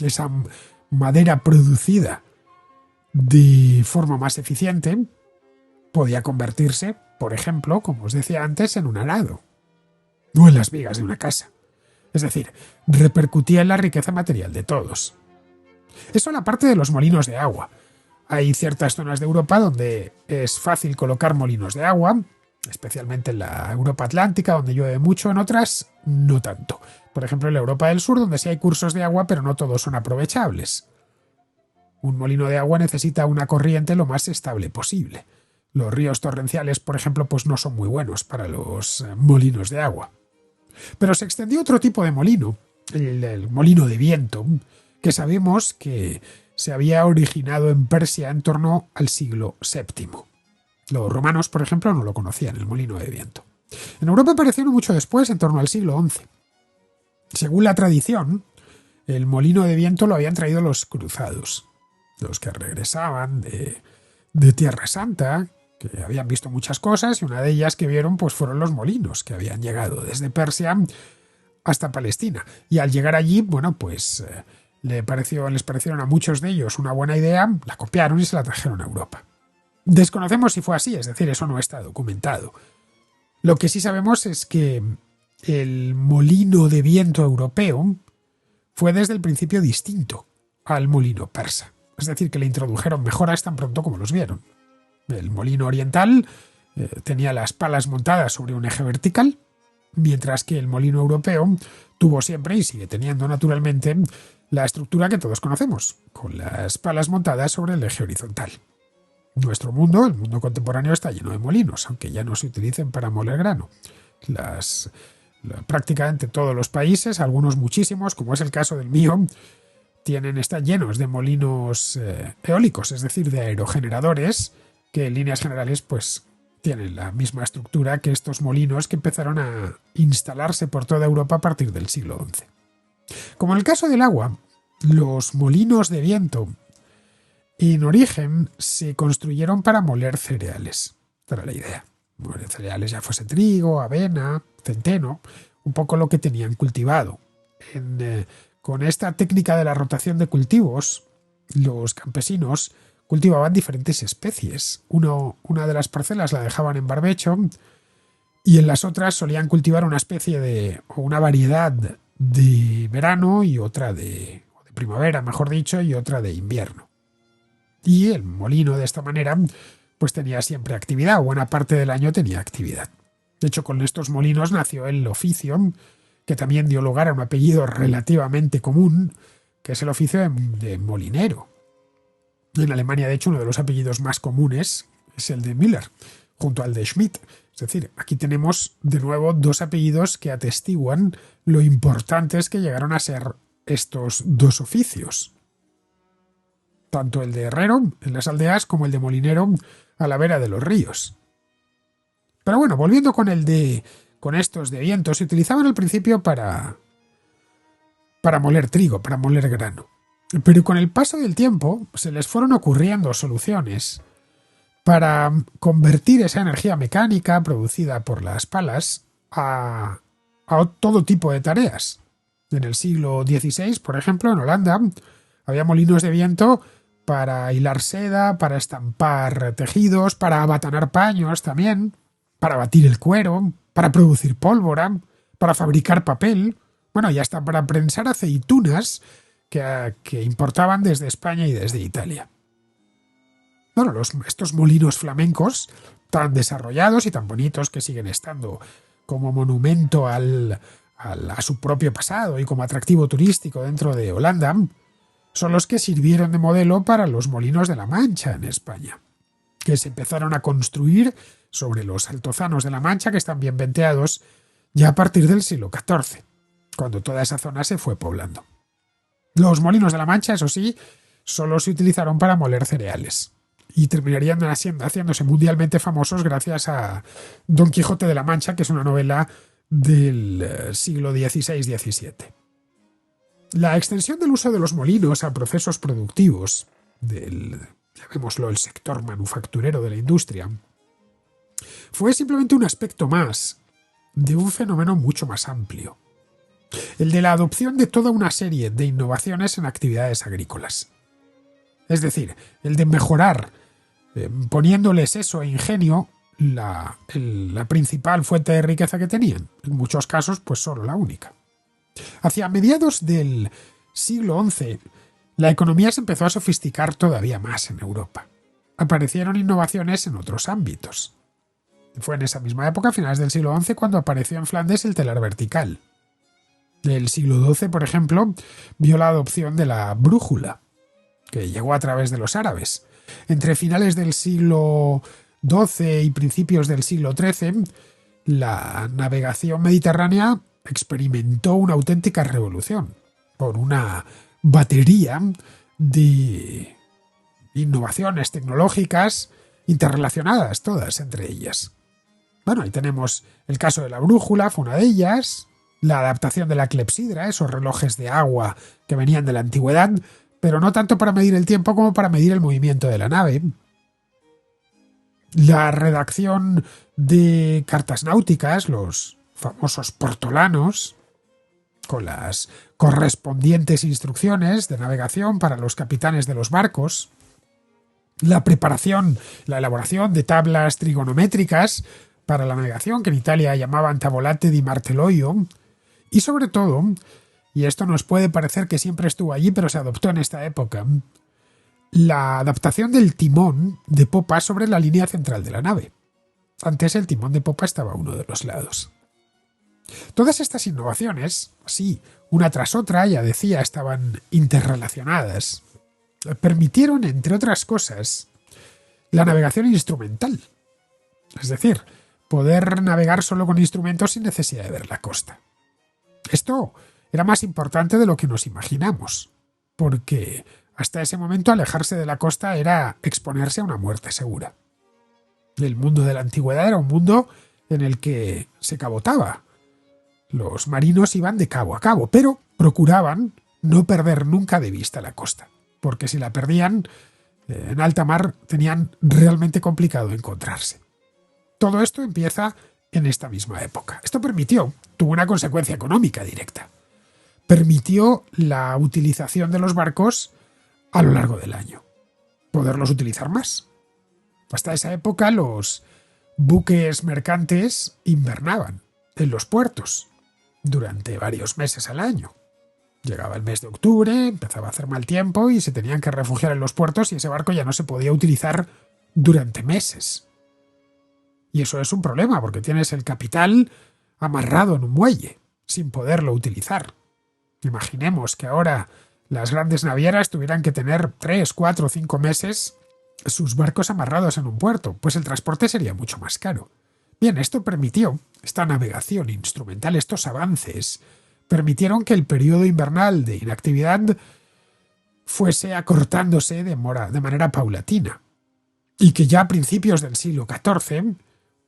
Esa madera producida de forma más eficiente podía convertirse, por ejemplo, como os decía antes, en un arado o en las vigas de una casa. Es decir, repercutía en la riqueza material de todos. Eso en la parte de los molinos de agua. Hay ciertas zonas de Europa donde es fácil colocar molinos de agua, especialmente en la Europa Atlántica, donde llueve mucho, en otras no tanto. Por ejemplo, en la Europa del Sur, donde sí hay cursos de agua, pero no todos son aprovechables. Un molino de agua necesita una corriente lo más estable posible. Los ríos torrenciales, por ejemplo, pues no son muy buenos para los molinos de agua. Pero se extendió otro tipo de molino, el molino de viento, que sabemos que se había originado en Persia en torno al siglo VII. Los romanos, por ejemplo, no lo conocían, el molino de viento. En Europa apareció mucho después, en torno al siglo XI. Según la tradición, el molino de viento lo habían traído los cruzados, los que regresaban de Tierra Santa, que habían visto muchas cosas, y una de ellas que vieron pues fueron los molinos, que habían llegado desde Persia hasta Palestina. Y al llegar allí, bueno, pues les parecieron a muchos de ellos una buena idea, la copiaron y se la trajeron a Europa. Desconocemos si fue así, es decir, eso no está documentado. Lo que sí sabemos es que el molino de viento europeo fue desde el principio distinto al molino persa. Es decir, que le introdujeron mejoras tan pronto como los vieron. El molino oriental tenía las palas montadas sobre un eje vertical, mientras que el molino europeo tuvo siempre y sigue teniendo naturalmente la estructura que todos conocemos, con las palas montadas sobre el eje horizontal. Nuestro mundo, el mundo contemporáneo, está lleno de molinos, aunque ya no se utilicen para moler grano. Prácticamente todos los países, algunos muchísimos, como es el caso del mío, están llenos de molinos eólicos, es decir, de aerogeneradores, que en líneas generales pues tienen la misma estructura que estos molinos que empezaron a instalarse por toda Europa a partir del siglo XI. Como en el caso del agua, los molinos de viento en origen se construyeron para moler cereales. Esta era la idea. Moler cereales, ya fuese trigo, avena, centeno, un poco lo que tenían cultivado. Con esta técnica de la rotación de cultivos, los campesinos cultivaban diferentes especies. Una de las parcelas la dejaban en barbecho y en las otras solían cultivar una especie o una variedad de verano y otra de primavera, mejor dicho, y otra de invierno. Y el molino de esta manera pues tenía siempre actividad, buena parte del año tenía actividad. De hecho, con estos molinos nació el oficio, que también dio lugar a un apellido relativamente común, que es el oficio de molinero. En Alemania, de hecho, uno de los apellidos más comunes es el de Müller, junto al de Schmidt. Es decir, aquí tenemos de nuevo dos apellidos que atestiguan lo importantes que llegaron a ser estos dos oficios. Tanto el de herrero en las aldeas como el de molinero a la vera de los ríos. Pero bueno, volviendo con estos de viento, se utilizaban al principio para moler trigo, para moler grano. Pero con el paso del tiempo se les fueron ocurriendo soluciones para convertir esa energía mecánica producida por las palas a todo tipo de tareas. En el siglo XVI, por ejemplo, en Holanda, había molinos de viento para hilar seda, para estampar tejidos, para abatanar paños también, para batir el cuero, para producir pólvora, para fabricar papel, bueno, y hasta para prensar aceitunas que importaban desde España y desde Italia. Bueno, estos molinos flamencos, tan desarrollados y tan bonitos que siguen estando como monumento a su propio pasado y como atractivo turístico dentro de Holanda, son los que sirvieron de modelo para los molinos de la Mancha en España, que se empezaron a construir sobre los altozanos de la Mancha, que están bien venteados, ya a partir del siglo XIV, cuando toda esa zona se fue poblando. Los molinos de la Mancha, eso sí, solo se utilizaron para moler cereales y terminarían haciéndose mundialmente famosos gracias a Don Quijote de la Mancha, que es una novela del siglo XVI-XVII. La extensión del uso de los molinos a procesos productivos llamémoslo el sector manufacturero de la industria, fue simplemente un aspecto más de un fenómeno mucho más amplio, el de la adopción de toda una serie de innovaciones en actividades agrícolas. Es decir, el de mejorar, poniéndoles eso e ingenio, la principal fuente de riqueza que tenían. En muchos casos, pues solo la única. Hacia mediados del siglo XI, la economía se empezó a sofisticar todavía más en Europa. Aparecieron innovaciones en otros ámbitos. Fue en esa misma época, a finales del siglo XI, cuando apareció en Flandes el telar vertical. El siglo XII, por ejemplo, vio la adopción de la brújula, que llegó a través de los árabes. Entre finales del siglo XII y principios del siglo XIII, la navegación mediterránea experimentó una auténtica revolución por una batería de innovaciones tecnológicas interrelacionadas, todas entre ellas. Bueno, ahí tenemos el caso de la brújula, fue una de ellas, la adaptación de la clepsidra, esos relojes de agua que venían de la antigüedad, pero no tanto para medir el tiempo como para medir el movimiento de la nave. La redacción de cartas náuticas, los famosos portolanos, con las correspondientes instrucciones de navegación para los capitanes de los barcos. La elaboración de tablas trigonométricas para la navegación, que en Italia llamaban tavolate di martelloio. Y sobre todo, y esto nos puede parecer que siempre estuvo allí, pero se adoptó en esta época, la adaptación del timón de popa sobre la línea central de la nave. Antes el timón de popa estaba a uno de los lados. Todas estas innovaciones, así, una tras otra, ya decía, estaban interrelacionadas, permitieron, entre otras cosas, la navegación instrumental. Es decir, poder navegar solo con instrumentos sin necesidad de ver la costa. Esto era más importante de lo que nos imaginamos, porque hasta ese momento alejarse de la costa era exponerse a una muerte segura. El mundo de la antigüedad era un mundo en el que se cabotaba. Los marinos iban de cabo a cabo, pero procuraban no perder nunca de vista la costa, porque si la perdían en alta mar tenían realmente complicado encontrarse. Todo esto empieza en esta misma época. Esto tuvo una consecuencia económica directa. Permitió la utilización de los barcos a lo largo del año. Poderlos utilizar más. Hasta esa época los buques mercantes invernaban en los puertos durante varios meses al año. Llegaba el mes de octubre, empezaba a hacer mal tiempo y se tenían que refugiar en los puertos y ese barco ya no se podía utilizar durante meses. Y eso es un problema porque tienes el capital amarrado en un muelle, sin poderlo utilizar. Imaginemos que ahora las grandes navieras tuvieran que tener 3, 4 o 5 meses sus barcos amarrados en un puerto, pues el transporte sería mucho más caro. Bien, esto permitió, esta navegación instrumental, estos avances, permitieron que el periodo invernal de inactividad fuese acortándose de manera paulatina, y que ya a principios del siglo XIV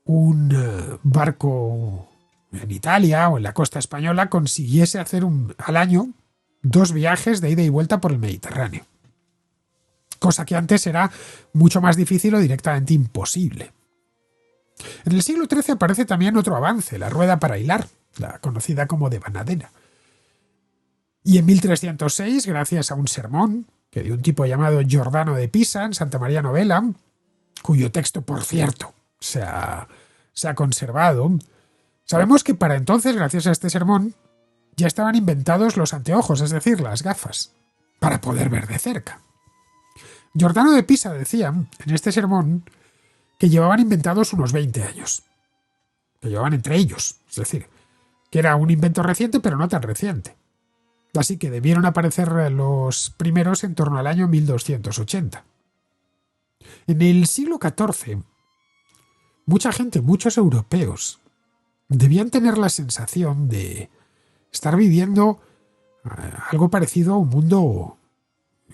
un barco en Italia o en la costa española consiguiese hacer al año 2 viajes de ida y vuelta por el Mediterráneo, cosa que antes era mucho más difícil o directamente imposible. En el siglo XIII aparece también otro avance, la rueda para hilar, la conocida como devanadera. Y en 1306, gracias a un sermón que dio un tipo llamado Giordano de Pisa en Santa María Novella, cuyo texto, por cierto, se ha conservado, sabemos que para entonces, gracias a este sermón, ya estaban inventados los anteojos, es decir, las gafas, para poder ver de cerca. Giordano de Pisa decía en este sermón que llevaban inventados unos 20 años, que llevaban entre ellos, es decir, que era un invento reciente pero no tan reciente. Así que debieron aparecer los primeros en torno al año 1280. En el siglo XIV, mucha gente, muchos europeos, debían tener la sensación de estar viviendo algo parecido a un mundo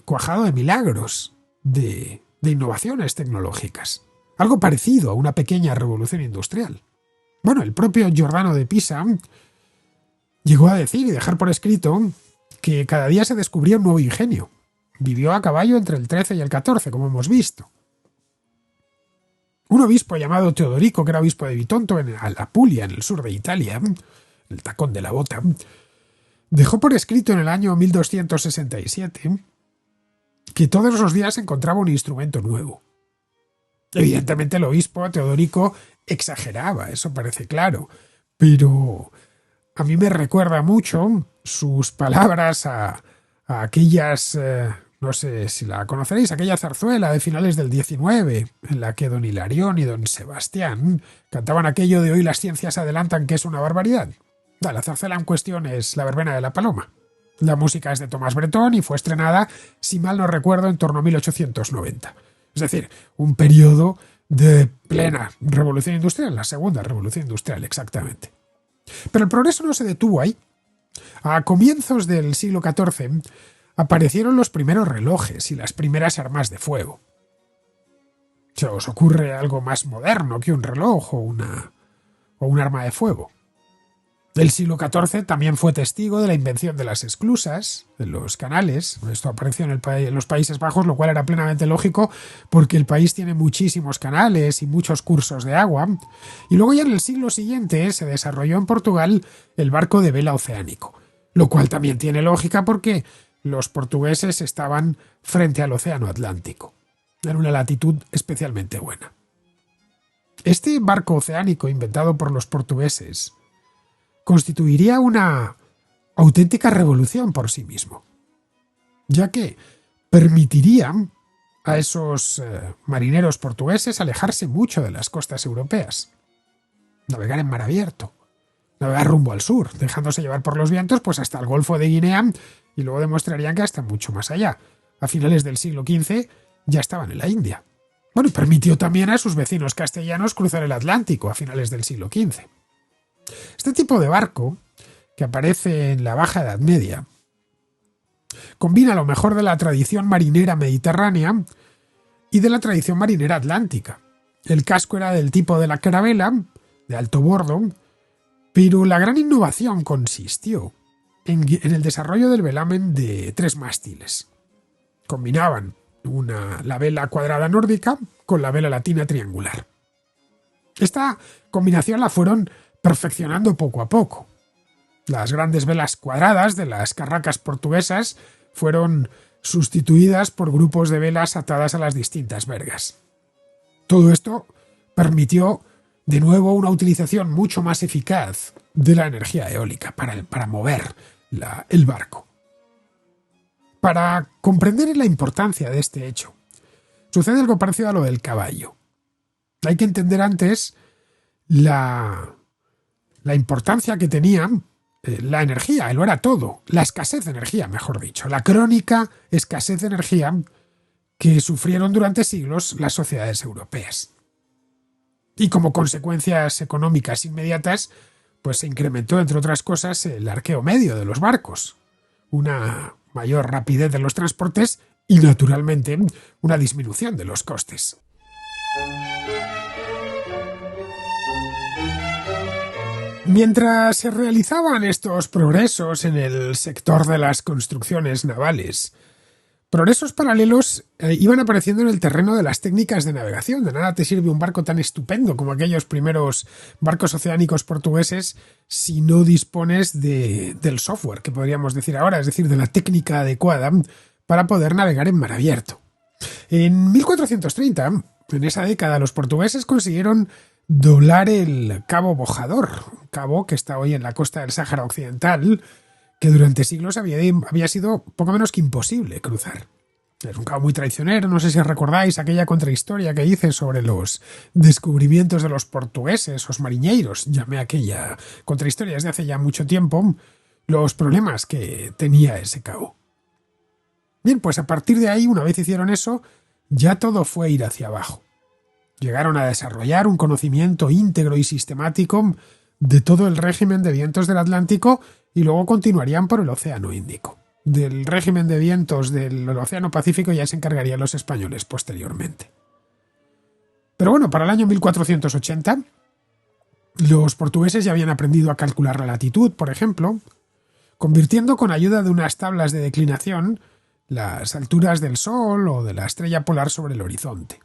cuajado de milagros, de innovaciones tecnológicas. Algo parecido a una pequeña revolución industrial. Bueno, el propio Giordano de Pisa llegó a decir y dejar por escrito que cada día se descubría un nuevo ingenio. Vivió a caballo entre el 13 y el 14, como hemos visto. Un obispo llamado Teodorico, que era obispo de Bitonto, en Apulia, en el sur de Italia, el tacón de la bota, dejó por escrito en el año 1267 que todos los días encontraba un instrumento nuevo. Evidentemente el obispo Teodorico exageraba, eso parece claro, pero a mí me recuerda mucho sus palabras a aquellas, no sé si la conoceréis, aquella zarzuela de finales del XIX, en la que don Hilarión y don Sebastián cantaban aquello de "hoy las ciencias adelantan que es una barbaridad". La zarzuela en cuestión es La verbena de la paloma. La música es de Tomás Bretón y fue estrenada, si mal no recuerdo, en torno a 1890. Es decir, un periodo de plena revolución industrial, la segunda revolución industrial, exactamente. Pero el progreso no se detuvo ahí. A comienzos del siglo XIV aparecieron los primeros relojes y las primeras armas de fuego. ¿Se os ocurre algo más moderno que un reloj o un arma de fuego? El siglo XIV también fue testigo de la invención de las esclusas, de los canales. Esto apareció en los Países Bajos, lo cual era plenamente lógico porque el país tiene muchísimos canales y muchos cursos de agua. Y luego ya en el siglo siguiente se desarrolló en Portugal el barco de vela oceánico, lo cual también tiene lógica porque los portugueses estaban frente al océano Atlántico, en una latitud especialmente buena. Este barco oceánico inventado por los portugueses constituiría una auténtica revolución por sí mismo, ya que permitiría a esos marineros portugueses alejarse mucho de las costas europeas, navegar en mar abierto, navegar rumbo al sur, dejándose llevar por los vientos pues hasta el Golfo de Guinea y luego demostrarían que hasta mucho más allá. A finales del siglo XV ya estaban en la India. Bueno, y permitió también a sus vecinos castellanos cruzar el Atlántico a finales del siglo XV. Este tipo de barco, que aparece en la Baja Edad Media, combina lo mejor de la tradición marinera mediterránea y de la tradición marinera atlántica. El casco era del tipo de la carabela, de alto bordo, pero la gran innovación consistió en el desarrollo del velamen de 3 mástiles. Combinaban la vela cuadrada nórdica con la vela latina triangular. Esta combinación la fueron perfeccionando poco a poco. Las grandes velas cuadradas de las carracas portuguesas fueron sustituidas por grupos de velas atadas a las distintas vergas. Todo esto permitió de nuevo una utilización mucho más eficaz de la energía eólica para mover el barco. Para comprender la importancia de este hecho, sucede algo parecido a lo del caballo. Hay que entender antes la importancia que tenía la energía, lo era todo, la escasez de energía, mejor dicho, la crónica escasez de energía que sufrieron durante siglos las sociedades europeas. Y como consecuencias económicas inmediatas, pues se incrementó, entre otras cosas, el arqueo medio de los barcos, una mayor rapidez de los transportes y, naturalmente, una disminución de los costes. Mientras se realizaban estos progresos en el sector de las construcciones navales, progresos paralelos iban apareciendo en el terreno de las técnicas de navegación. De nada te sirve un barco tan estupendo como aquellos primeros barcos oceánicos portugueses si no dispones del software, que podríamos decir ahora, es decir, de la técnica adecuada para poder navegar en mar abierto. En 1430, en esa década, los portugueses consiguieron doblar el Cabo Bojador, un cabo que está hoy en la costa del Sáhara Occidental, que durante siglos había sido poco menos que imposible cruzar. Es un cabo muy traicionero, no sé si recordáis aquella contrahistoria que hice sobre los descubrimientos de los portugueses, los mariñeiros, llamé aquella contrahistoria desde hace ya mucho tiempo, los problemas que tenía ese cabo. Bien, pues a partir de ahí, una vez hicieron eso, ya todo fue ir hacia abajo. Llegaron a desarrollar un conocimiento íntegro y sistemático de todo el régimen de vientos del Atlántico y luego continuarían por el Océano Índico. Del régimen de vientos del Océano Pacífico ya se encargarían los españoles posteriormente. Pero bueno, para el año 1480, los portugueses ya habían aprendido a calcular la latitud, por ejemplo, convirtiendo con ayuda de unas tablas de declinación las alturas del Sol o de la estrella polar sobre el horizonte.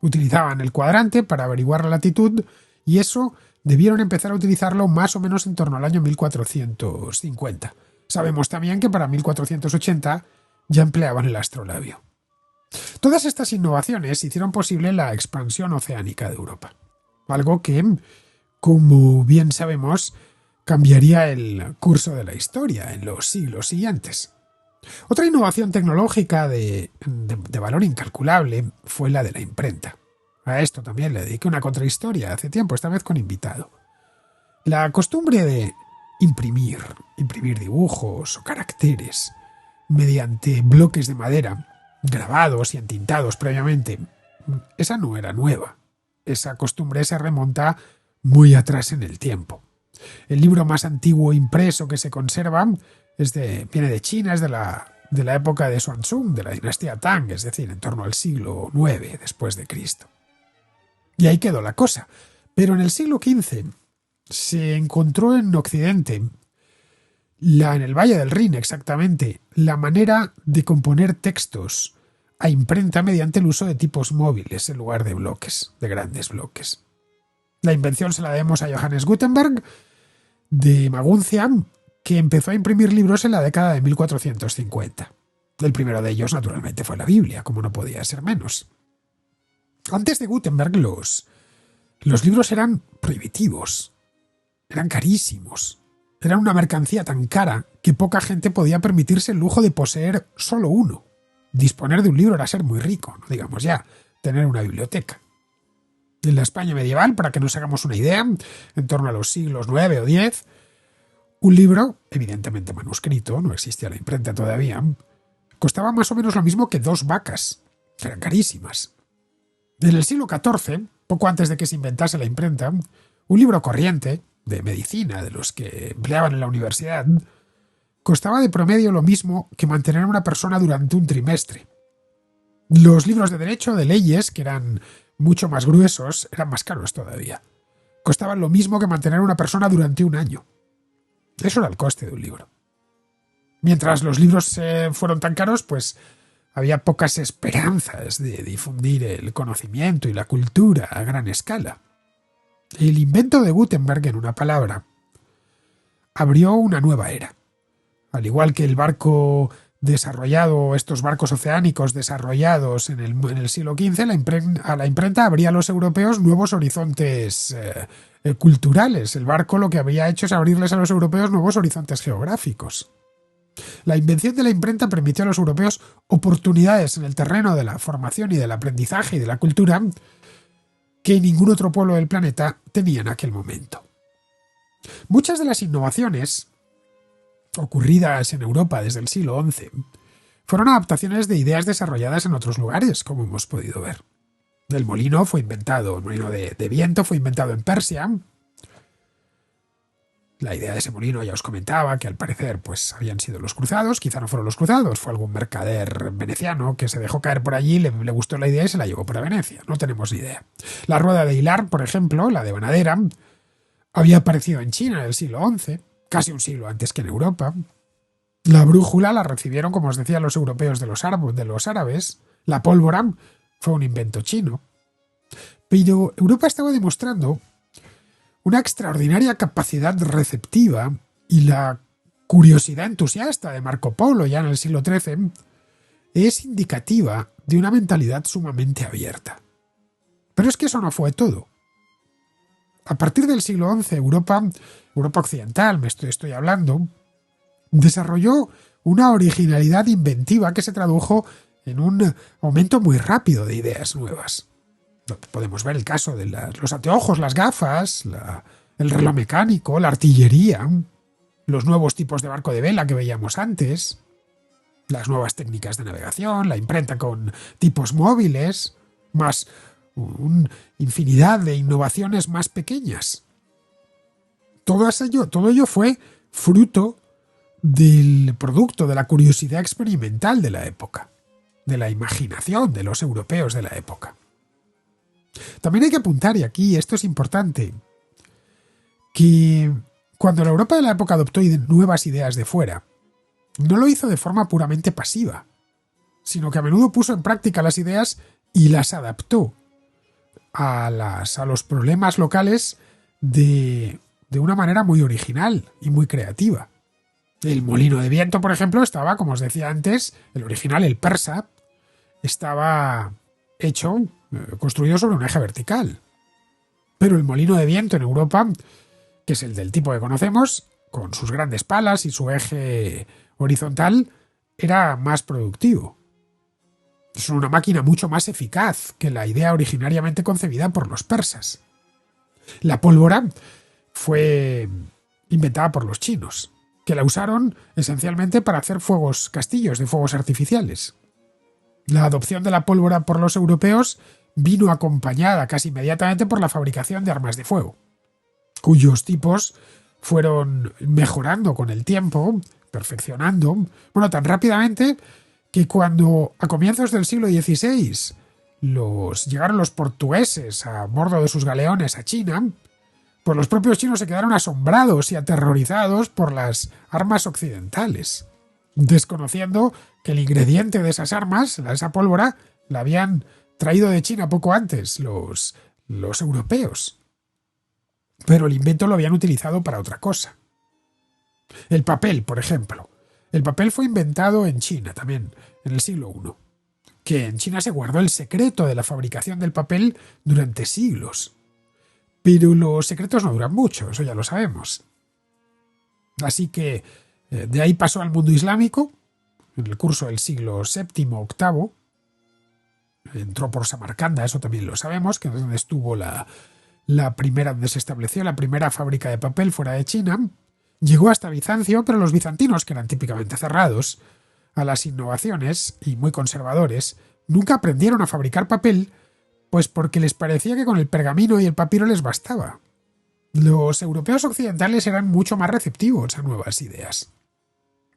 Utilizaban el cuadrante para averiguar la latitud y eso debieron empezar a utilizarlo más o menos en torno al año 1450. Sabemos también que para 1480 ya empleaban el astrolabio. Todas estas innovaciones hicieron posible la expansión oceánica de Europa, algo que, como bien sabemos, cambiaría el curso de la historia en los siglos siguientes. Otra innovación tecnológica de valor incalculable fue la de la imprenta. A esto también le dediqué una contrahistoria hace tiempo, esta vez con invitado. La costumbre de imprimir dibujos o caracteres mediante bloques de madera, grabados y entintados previamente, esa no era nueva. Esa costumbre se remonta muy atrás en el tiempo. El libro más antiguo impreso que se conserva viene de China, es de la época de Xuanzong, de la dinastía Tang, es decir, en torno al siglo IX después de Cristo. Y ahí quedó la cosa. Pero en el siglo XV se encontró en Occidente, en el Valle del Rin exactamente, la manera de componer textos a imprenta mediante el uso de tipos móviles en lugar de bloques, de grandes bloques. La invención se la debemos a Johannes Gutenberg de Maguncia, que empezó a imprimir libros en la década de 1450. El primero de ellos, naturalmente, fue la Biblia, como no podía ser menos. Antes de Gutenberg, los libros eran prohibitivos, eran carísimos. Eran una mercancía tan cara que poca gente podía permitirse el lujo de poseer solo uno. Disponer de un libro era ser muy rico, no digamos ya, tener una biblioteca. En la España medieval, para que nos hagamos una idea, en torno a los siglos IX o X, un libro, evidentemente manuscrito, no existía la imprenta todavía, costaba más o menos lo mismo que 2 vacas. Eran carísimas. En el siglo XIV, poco antes de que se inventase la imprenta, un libro corriente, de medicina, de los que empleaban en la universidad, costaba de promedio lo mismo que mantener a una persona durante un trimestre. Los libros de derecho, de leyes, que eran mucho más gruesos, eran más caros todavía. Costaban lo mismo que mantener a una persona durante un año. Eso era el coste de un libro. Mientras los libros fueron tan caros, pues había pocas esperanzas de difundir el conocimiento y la cultura a gran escala. El invento de Gutenberg, en una palabra, abrió una nueva era. Al igual que el barco desarrollado, estos barcos oceánicos desarrollados en el siglo XV, a la imprenta abría a los europeos nuevos horizontes culturales. El barco lo que había hecho es abrirles a los europeos nuevos horizontes geográficos. La invención de la imprenta permitió a los europeos oportunidades en el terreno de la formación y del aprendizaje y de la cultura que ningún otro pueblo del planeta tenía en aquel momento. Muchas de las innovaciones ocurridas en Europa desde el siglo XI fueron adaptaciones de ideas desarrolladas en otros lugares, como hemos podido ver. El molino de viento fue inventado en Persia. La idea de ese molino ya os comentaba que al parecer pues habían sido los cruzados, quizá no fueron los cruzados, fue algún mercader veneciano que se dejó caer por allí, le gustó la idea y se la llevó para Venecia, no tenemos ni idea. La rueda de hilar, por ejemplo, la de Banadera, había aparecido en China en el siglo XI, casi un siglo antes que en Europa. La brújula la recibieron, como os decía, los europeos de los árabes. La pólvora fue un invento chino. Pero Europa estaba demostrando una extraordinaria capacidad receptiva y la curiosidad entusiasta de Marco Polo ya en el siglo XIII es indicativa de una mentalidad sumamente abierta. Pero es que eso no fue todo. A partir del siglo XI, Europa occidental, estoy hablando, desarrolló una originalidad inventiva que se tradujo en un aumento muy rápido de ideas nuevas. Podemos ver el caso de los anteojos, las gafas, el reloj mecánico, la artillería, los nuevos tipos de barco de vela que veíamos antes, las nuevas técnicas de navegación, la imprenta con tipos móviles, más una infinidad de innovaciones más pequeñas. Todo ello fue fruto del producto de la curiosidad experimental de la época, de la imaginación de los europeos de la época. También hay que apuntar, y aquí esto es importante, que cuando la Europa de la época adoptó nuevas ideas de fuera, no lo hizo de forma puramente pasiva, sino que a menudo puso en práctica las ideas y las adaptó a los problemas locales de una manera muy original y muy creativa. El molino de viento, por ejemplo, estaba, como os decía antes, el original, el persa, estaba construido sobre un eje vertical. Pero el molino de viento en Europa, que es el del tipo que conocemos, con sus grandes palas y su eje horizontal, era más productivo. Es una máquina mucho más eficaz que la idea originariamente concebida por los persas. La pólvora fue inventada por los chinos, que la usaron esencialmente para hacer castillos de fuegos artificiales. La adopción de la pólvora por los europeos vino acompañada casi inmediatamente por la fabricación de armas de fuego, cuyos tipos fueron mejorando con el tiempo, perfeccionando, tan rápidamente que cuando a comienzos del siglo XVI llegaron los portugueses a bordo de sus galeones a China, pues los propios chinos se quedaron asombrados y aterrorizados por las armas occidentales, desconociendo que el ingrediente de esas armas, esa pólvora, la habían traído de China poco antes los europeos. Pero el invento lo habían utilizado para otra cosa. El papel, por ejemplo. El papel fue inventado en China también, en el siglo I, que en China se guardó el secreto de la fabricación del papel durante siglos. Pero los secretos no duran mucho, eso ya lo sabemos. Así que de ahí pasó al mundo islámico, en el curso del siglo VII, VIII. Entró por Samarcanda, eso también lo sabemos, que es donde estuvo donde se estableció la primera fábrica de papel fuera de China. Llegó hasta Bizancio, pero los bizantinos, que eran típicamente cerrados a las innovaciones y muy conservadores, nunca aprendieron a fabricar papel, pues porque les parecía que con el pergamino y el papiro les bastaba. Los europeos occidentales eran mucho más receptivos a nuevas ideas.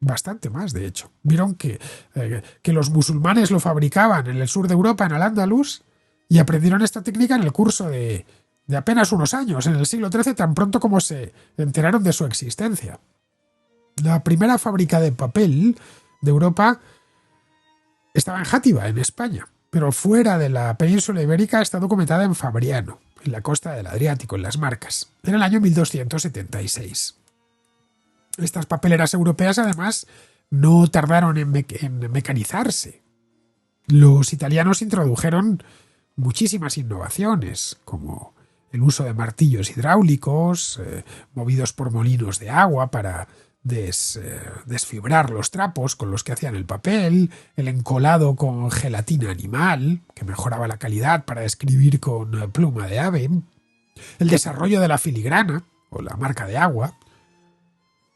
Bastante más, de hecho. Vieron que los musulmanes lo fabricaban en el sur de Europa, en Al-Ándalus, y aprendieron esta técnica en el curso de apenas unos años, en el siglo XIII, tan pronto como se enteraron de su existencia. La primera fábrica de papel de Europa estaba en Játiva, en España, pero fuera de la península ibérica está documentada en Fabriano, en la costa del Adriático, en las Marcas, en el año 1276. Estas papeleras europeas, además, no tardaron en mecanizarse. Los italianos introdujeron muchísimas innovaciones, como el uso de martillos hidráulicos, movidos por molinos de agua para desfibrar los trapos con los que hacían el papel, el encolado con gelatina animal, que mejoraba la calidad para escribir con pluma de ave, el desarrollo de la filigrana, o la marca de agua.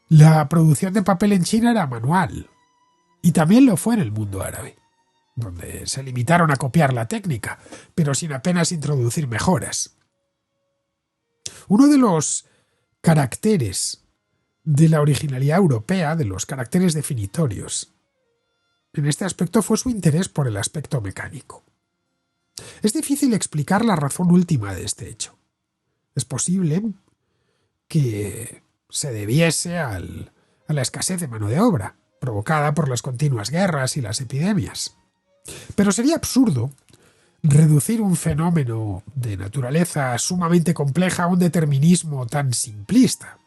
La producción de papel en China era manual, y también lo fue en el mundo árabe, donde se limitaron a copiar la técnica, pero sin apenas introducir mejoras. Uno de los caracteres de la originalidad europea, de los caracteres definitorios, en este aspecto fue su interés por el aspecto mecánico. Es difícil explicar la razón última de este hecho. Es posible que se debiese a la escasez de mano de obra, provocada por las continuas guerras y las epidemias. Pero sería absurdo reducir un fenómeno de naturaleza sumamente compleja a un determinismo tan simplista.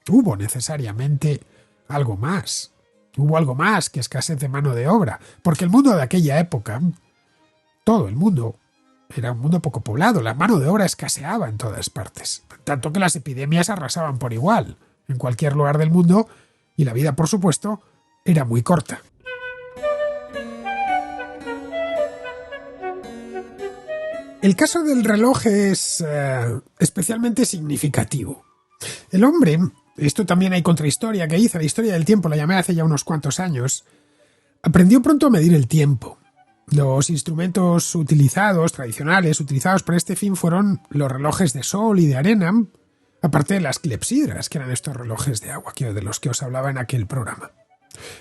Hubo necesariamente algo más. Hubo algo más que escasez de mano de obra, porque el mundo de aquella época, todo el mundo, era un mundo poco poblado, la mano de obra escaseaba en todas partes, tanto que las epidemias arrasaban por igual, en cualquier lugar del mundo, y la vida, por supuesto, era muy corta. El caso del reloj es especialmente significativo. El hombre, esto también hay contrahistoria que hice, la historia del tiempo, la llamé hace ya unos cuantos años, aprendió pronto a medir el tiempo. Los instrumentos tradicionales, utilizados para este fin fueron los relojes de sol y de arena, aparte de las clepsidras, que eran estos relojes de agua, de los que os hablaba en aquel programa.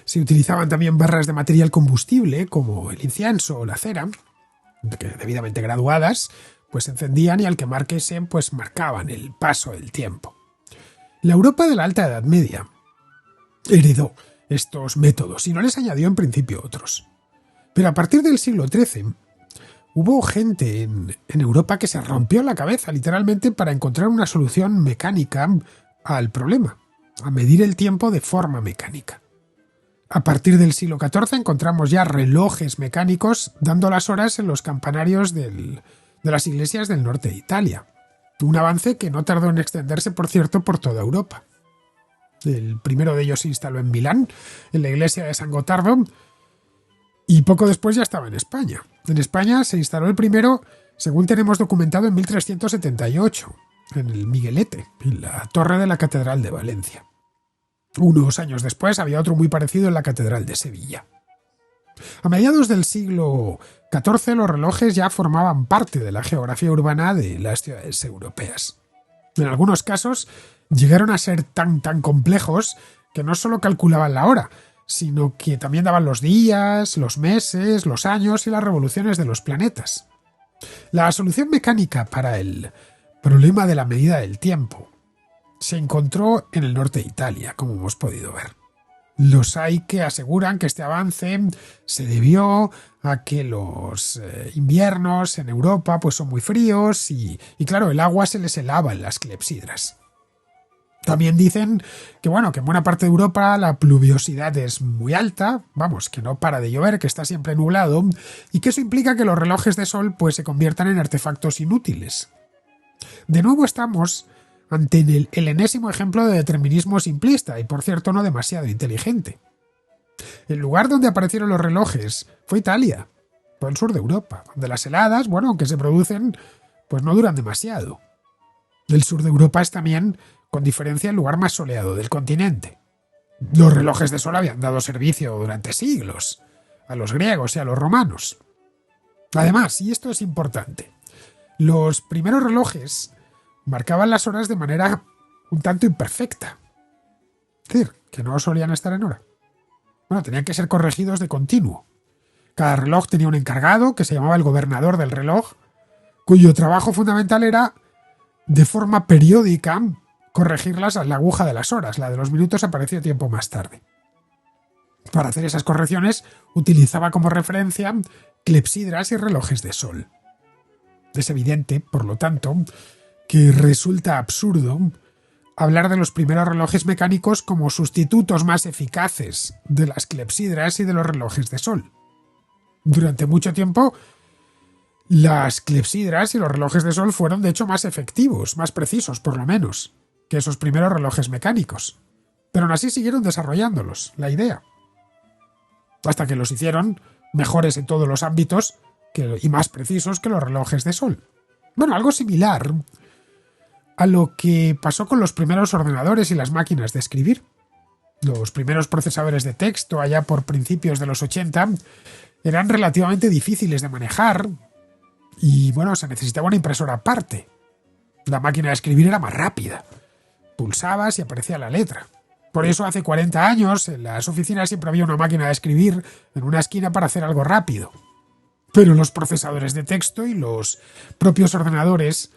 Se utilizaban también barras de material combustible, como el incienso o la cera, que debidamente graduadas, pues se encendían y al quemarse, pues marcaban el paso del tiempo. La Europa de la Alta Edad Media heredó estos métodos y no les añadió en principio otros. Pero a partir del siglo XIII hubo gente en Europa que se rompió la cabeza literalmente para encontrar una solución mecánica al problema, a medir el tiempo de forma mecánica. A partir del siglo XIV encontramos ya relojes mecánicos dando las horas en los campanarios de las iglesias del norte de Italia. Un avance que no tardó en extenderse, por cierto, por toda Europa. El primero de ellos se instaló en Milán, en la iglesia de San Gotardo, y poco después ya estaba en España. En España se instaló el primero, según tenemos documentado, en 1378, en el Miguelete, en la torre de la Catedral de Valencia. Unos años después había otro muy parecido en la Catedral de Sevilla. A mediados del siglo XIV los relojes ya formaban parte de la geografía urbana de las ciudades europeas. En algunos casos llegaron a ser tan complejos que no solo calculaban la hora, sino que también daban los días, los meses, los años y las revoluciones de los planetas. La solución mecánica para el problema de la medida del tiempo se encontró en el norte de Italia, como hemos podido ver. Los hay que aseguran que este avance se debió a que los inviernos en Europa pues son muy fríos y claro, el agua se les helaba en las clepsidras. También dicen que en buena parte de Europa la pluviosidad es muy alta, que no para de llover, que está siempre nublado, y que eso implica que los relojes de sol pues se conviertan en artefactos inútiles. De nuevo estamos ante el enésimo ejemplo de determinismo simplista y, por cierto, no demasiado inteligente. El lugar donde aparecieron los relojes fue Italia, fue el sur de Europa, donde las heladas, aunque se producen, pues no duran demasiado. El sur de Europa es también, con diferencia, el lugar más soleado del continente. Los relojes de sol habían dado servicio durante siglos a los griegos y a los romanos. Además, y esto es importante, los primeros relojes marcaban las horas de manera un tanto imperfecta. Es decir, que no solían estar en hora. Bueno, tenían que ser corregidos de continuo. Cada reloj tenía un encargado, que se llamaba el gobernador del reloj, cuyo trabajo fundamental era, de forma periódica, corregirlas a la aguja de las horas. La de los minutos aparecía tiempo más tarde. Para hacer esas correcciones utilizaba como referencia clepsidras y relojes de sol. Es evidente, por lo tanto, que resulta absurdo hablar de los primeros relojes mecánicos como sustitutos más eficaces de las clepsidras y de los relojes de sol. Durante mucho tiempo, las clepsidras y los relojes de sol fueron de hecho más efectivos, más precisos por lo menos, que esos primeros relojes mecánicos. Pero aún así siguieron desarrollándolos, la idea. Hasta que los hicieron mejores en todos los ámbitos y más precisos que los relojes de sol. Bueno, algo similar a lo que pasó con los primeros ordenadores y las máquinas de escribir. Los primeros procesadores de texto, allá por principios de los 80, eran relativamente difíciles de manejar y, bueno, se necesitaba una impresora aparte. La máquina de escribir era más rápida. Pulsabas y aparecía la letra. Por eso hace 40 años en las oficinas siempre había una máquina de escribir en una esquina para hacer algo rápido. Pero los procesadores de texto y los propios ordenadores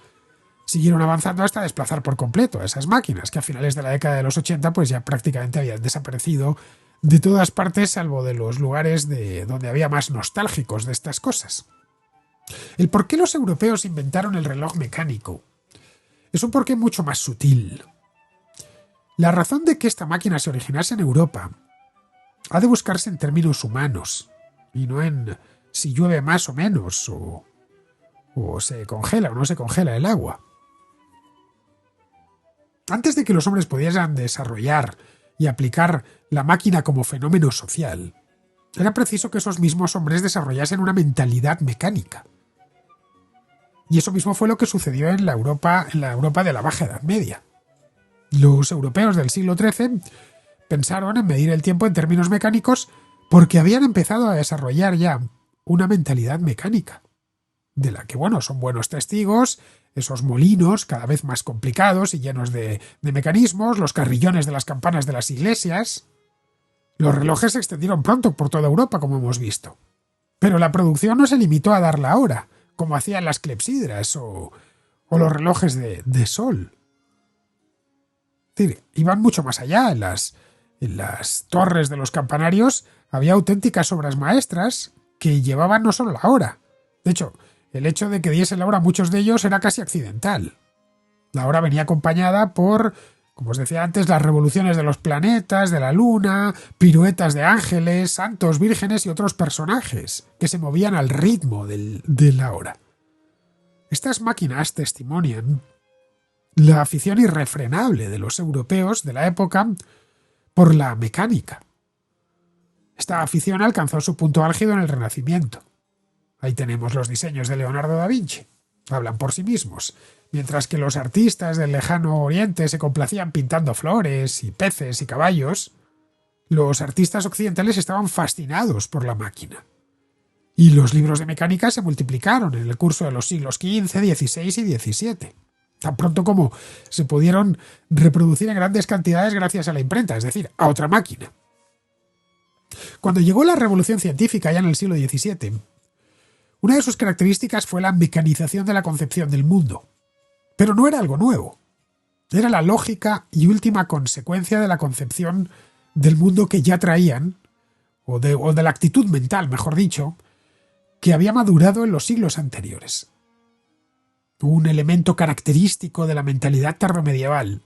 siguieron avanzando hasta desplazar por completo a esas máquinas, que a finales de la década de los 80 pues ya prácticamente habían desaparecido de todas partes, salvo de los lugares donde había más nostálgicos de estas cosas. El por qué los europeos inventaron el reloj mecánico es un porqué mucho más sutil. La razón de que esta máquina se originase en Europa ha de buscarse en términos humanos, y no en si llueve más o menos, o se congela o no se congela el agua. Antes de que los hombres pudieran desarrollar y aplicar la máquina como fenómeno social, era preciso que esos mismos hombres desarrollasen una mentalidad mecánica. Y eso mismo fue lo que sucedió en la Europa de la Baja Edad Media. Los europeos del siglo XIII pensaron en medir el tiempo en términos mecánicos porque habían empezado a desarrollar ya una mentalidad mecánica, de la que, bueno, son buenos testigos esos molinos cada vez más complicados y llenos de mecanismos, los carrillones de las campanas de las iglesias. Los relojes se extendieron pronto por toda Europa, como hemos visto. Pero la producción no se limitó a dar la hora, como hacían las clepsidras o los relojes de sol. Es decir, iban mucho más allá. En las torres de los campanarios había auténticas obras maestras que llevaban no solo la hora. De hecho, el hecho de que diesen la hora a muchos de ellos era casi accidental. La hora venía acompañada por, como os decía antes, las revoluciones de los planetas, de la luna, piruetas de ángeles, santos, vírgenes y otros personajes que se movían al ritmo de la hora. Estas máquinas testimonian la afición irrefrenable de los europeos de la época por la mecánica. Esta afición alcanzó su punto álgido en el Renacimiento. Ahí tenemos los diseños de Leonardo da Vinci. Hablan por sí mismos. Mientras que los artistas del lejano oriente se complacían pintando flores y peces y caballos, los artistas occidentales estaban fascinados por la máquina. Y los libros de mecánica se multiplicaron en el curso de los siglos XV, XVI y XVII. Tan pronto como se pudieron reproducir en grandes cantidades gracias a la imprenta, es decir, a otra máquina. Cuando llegó la revolución científica ya en el siglo XVII, una de sus características fue la mecanización de la concepción del mundo. Pero no era algo nuevo. Era la lógica y última consecuencia de la concepción del mundo que ya traían, o de la actitud mental, mejor dicho, que había madurado en los siglos anteriores. Un elemento característico de la mentalidad tardomedieval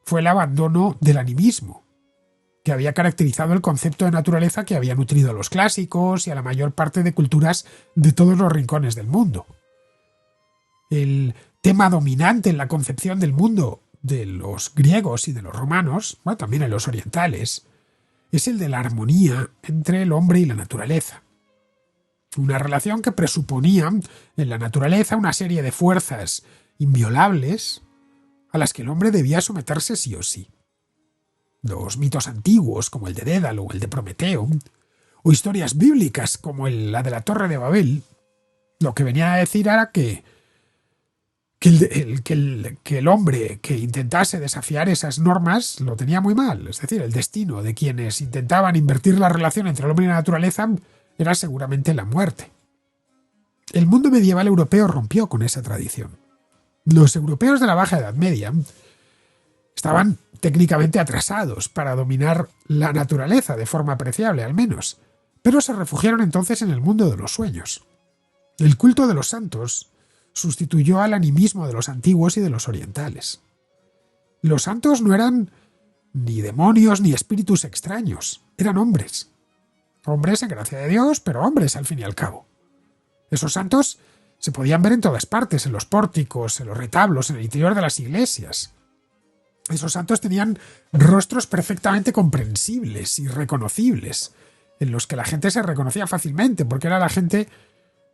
fue el abandono del animismo, que había caracterizado el concepto de naturaleza que había nutrido a los clásicos y a la mayor parte de culturas de todos los rincones del mundo. El tema dominante en la concepción del mundo de los griegos y de los romanos, bueno, también en los orientales, es el de la armonía entre el hombre y la naturaleza. Una relación que presuponía en la naturaleza una serie de fuerzas inviolables a las que el hombre debía someterse sí o sí. Los mitos antiguos, como el de Dédalo o el de Prometeo, o historias bíblicas como la de la Torre de Babel, Lo que venía a decir era que el hombre que intentase desafiar esas normas lo tenía muy mal. Es decir, el destino de quienes intentaban invertir la relación entre el hombre y la naturaleza era seguramente la muerte. El mundo medieval europeo rompió con esa tradición. Los europeos de la Baja Edad Media estaban técnicamente atrasados para dominar la naturaleza de forma apreciable, al menos, pero se refugiaron entonces en el mundo de los sueños. El culto de los santos sustituyó al animismo de los antiguos y de los orientales. Los santos no eran ni demonios ni espíritus extraños, eran hombres. Hombres en gracia de Dios, pero hombres al fin y al cabo. Esos santos se podían ver en todas partes, en los pórticos, en los retablos, en el interior de las iglesias. Esos santos tenían rostros perfectamente comprensibles y reconocibles, en los que la gente se reconocía fácilmente, porque era la gente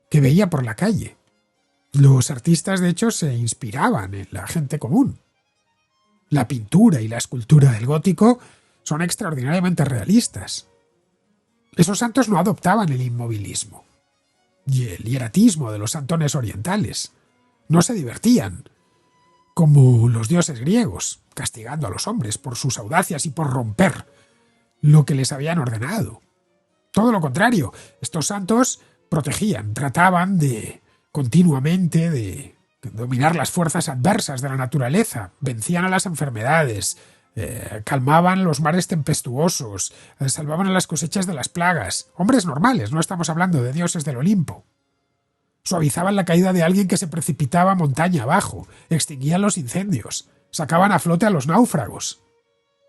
que veía por la calle. Los artistas, de hecho, se inspiraban en la gente común. La pintura y la escultura del gótico son extraordinariamente realistas. Esos santos no adoptaban el inmovilismo y el hieratismo de los santones orientales. No se divertían, como los dioses griegos, castigando a los hombres por sus audacias y por romper lo que les habían ordenado. Todo lo contrario, estos santos protegían, trataban continuamente de dominar las fuerzas adversas de la naturaleza, vencían a las enfermedades, calmaban los mares tempestuosos, salvaban a las cosechas de las plagas. Hombres normales, no estamos hablando de dioses del Olimpo. Suavizaban la caída de alguien que se precipitaba montaña abajo, extinguían los incendios, sacaban a flote a los náufragos,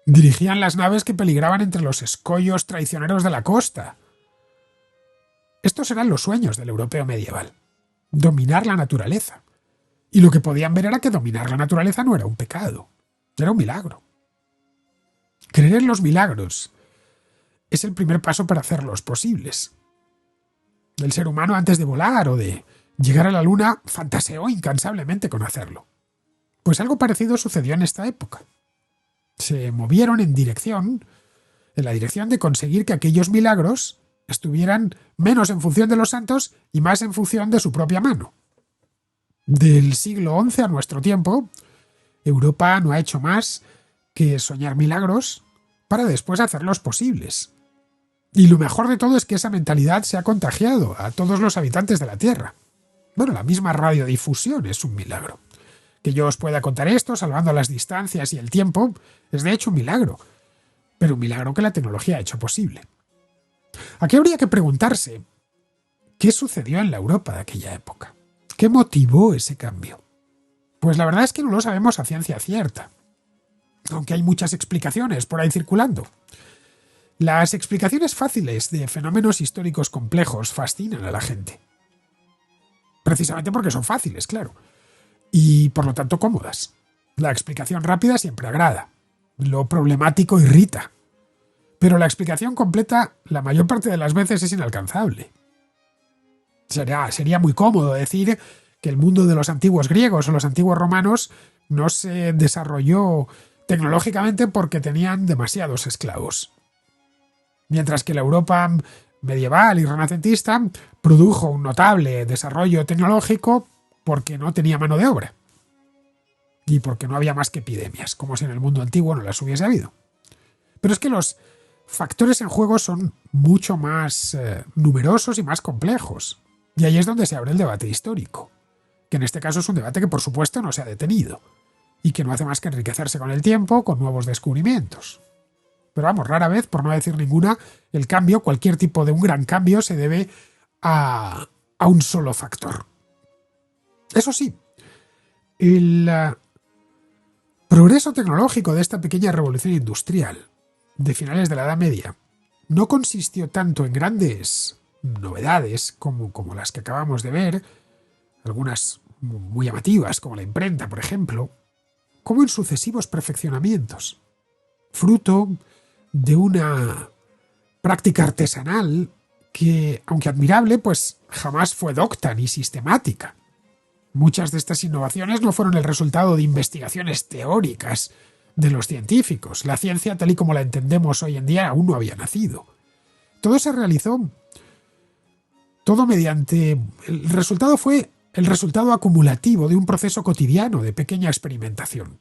dirigían las naves que peligraban entre los escollos traicioneros de la costa. Estos eran los sueños del europeo medieval. Dominar la naturaleza. Y lo que podían ver era que dominar la naturaleza no era un pecado, era un milagro. Creer en los milagros es el primer paso para hacerlos posibles. El ser humano, antes de volar o de llegar a la luna, fantaseó incansablemente con hacerlo. Pues algo parecido sucedió en esta época. Se movieron en la dirección de conseguir que aquellos milagros estuvieran menos en función de los santos y más en función de su propia mano. Del siglo XI a nuestro tiempo, Europa no ha hecho más que soñar milagros para después hacerlos posibles. Y lo mejor de todo es que esa mentalidad se ha contagiado a todos los habitantes de la Tierra. Bueno, la misma radiodifusión es un milagro. Que yo os pueda contar esto, salvando las distancias y el tiempo, es de hecho un milagro. Pero un milagro que la tecnología ha hecho posible. Aquí habría que preguntarse, ¿qué sucedió en la Europa de aquella época? ¿Qué motivó ese cambio? Pues la verdad es que no lo sabemos a ciencia cierta, aunque hay muchas explicaciones por ahí circulando. Las explicaciones fáciles de fenómenos históricos complejos fascinan a la gente. Precisamente porque son fáciles, claro, y por lo tanto cómodas. La explicación rápida siempre agrada. Lo problemático irrita. Pero la explicación completa la mayor parte de las veces es inalcanzable. Sería muy cómodo decir que el mundo de los antiguos griegos o los antiguos romanos no se desarrolló tecnológicamente porque tenían demasiados esclavos. Mientras que la Europa medieval y renacentista produjo un notable desarrollo tecnológico porque no tenía mano de obra. Y porque no había más que epidemias, como si en el mundo antiguo no las hubiese habido. Pero es que los factores en juego son mucho más numerosos y más complejos. Y ahí es donde se abre el debate histórico, que en este caso es un debate que por supuesto no se ha detenido y que no hace más que enriquecerse con el tiempo, con nuevos descubrimientos. Pero vamos, rara vez, por no decir ninguna, el cambio, cualquier tipo de un gran cambio, se debe a un solo factor. Eso sí, el progreso tecnológico de esta pequeña revolución industrial de finales de la Edad Media no consistió tanto en grandes novedades como las que acabamos de ver, algunas muy llamativas, como la imprenta, por ejemplo, como en sucesivos perfeccionamientos, fruto de una práctica artesanal que, aunque admirable, pues jamás fue docta ni sistemática. Muchas de estas innovaciones no fueron el resultado de investigaciones teóricas de los científicos. La ciencia, tal y como la entendemos hoy en día, aún no había nacido. Todo se realizó Todo mediante... El resultado fue el resultado acumulativo de un proceso cotidiano de pequeña experimentación.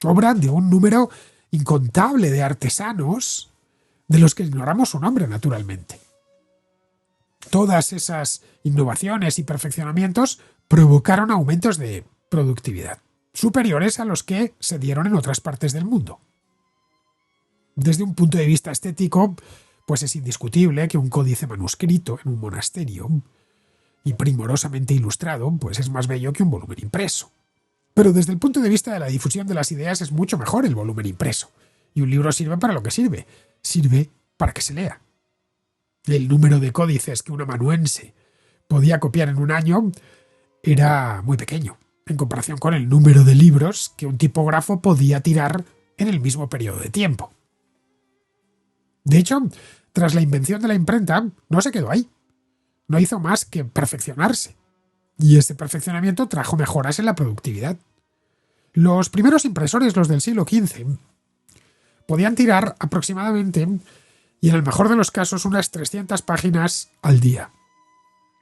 Obra de un número incontable de artesanos de los que ignoramos su nombre, naturalmente. Todas esas innovaciones y perfeccionamientos provocaron aumentos de productividad, superiores a los que se dieron en otras partes del mundo. Desde un punto de vista estético, pues es indiscutible que un códice manuscrito en un monasterio y primorosamente ilustrado, pues es más bello que un volumen impreso. Pero desde el punto de vista de la difusión de las ideas es mucho mejor el volumen impreso. Y un libro sirve para lo que sirve. Sirve para que se lea. El número de códices que un amanuense podía copiar en un año era muy pequeño, en comparación con el número de libros que un tipógrafo podía tirar en el mismo periodo de tiempo. De hecho, tras la invención de la imprenta, no se quedó ahí. No hizo más que perfeccionarse. Y este perfeccionamiento trajo mejoras en la productividad. Los primeros impresores, los del siglo XV, podían tirar aproximadamente, y en el mejor de los casos, unas 300 páginas al día.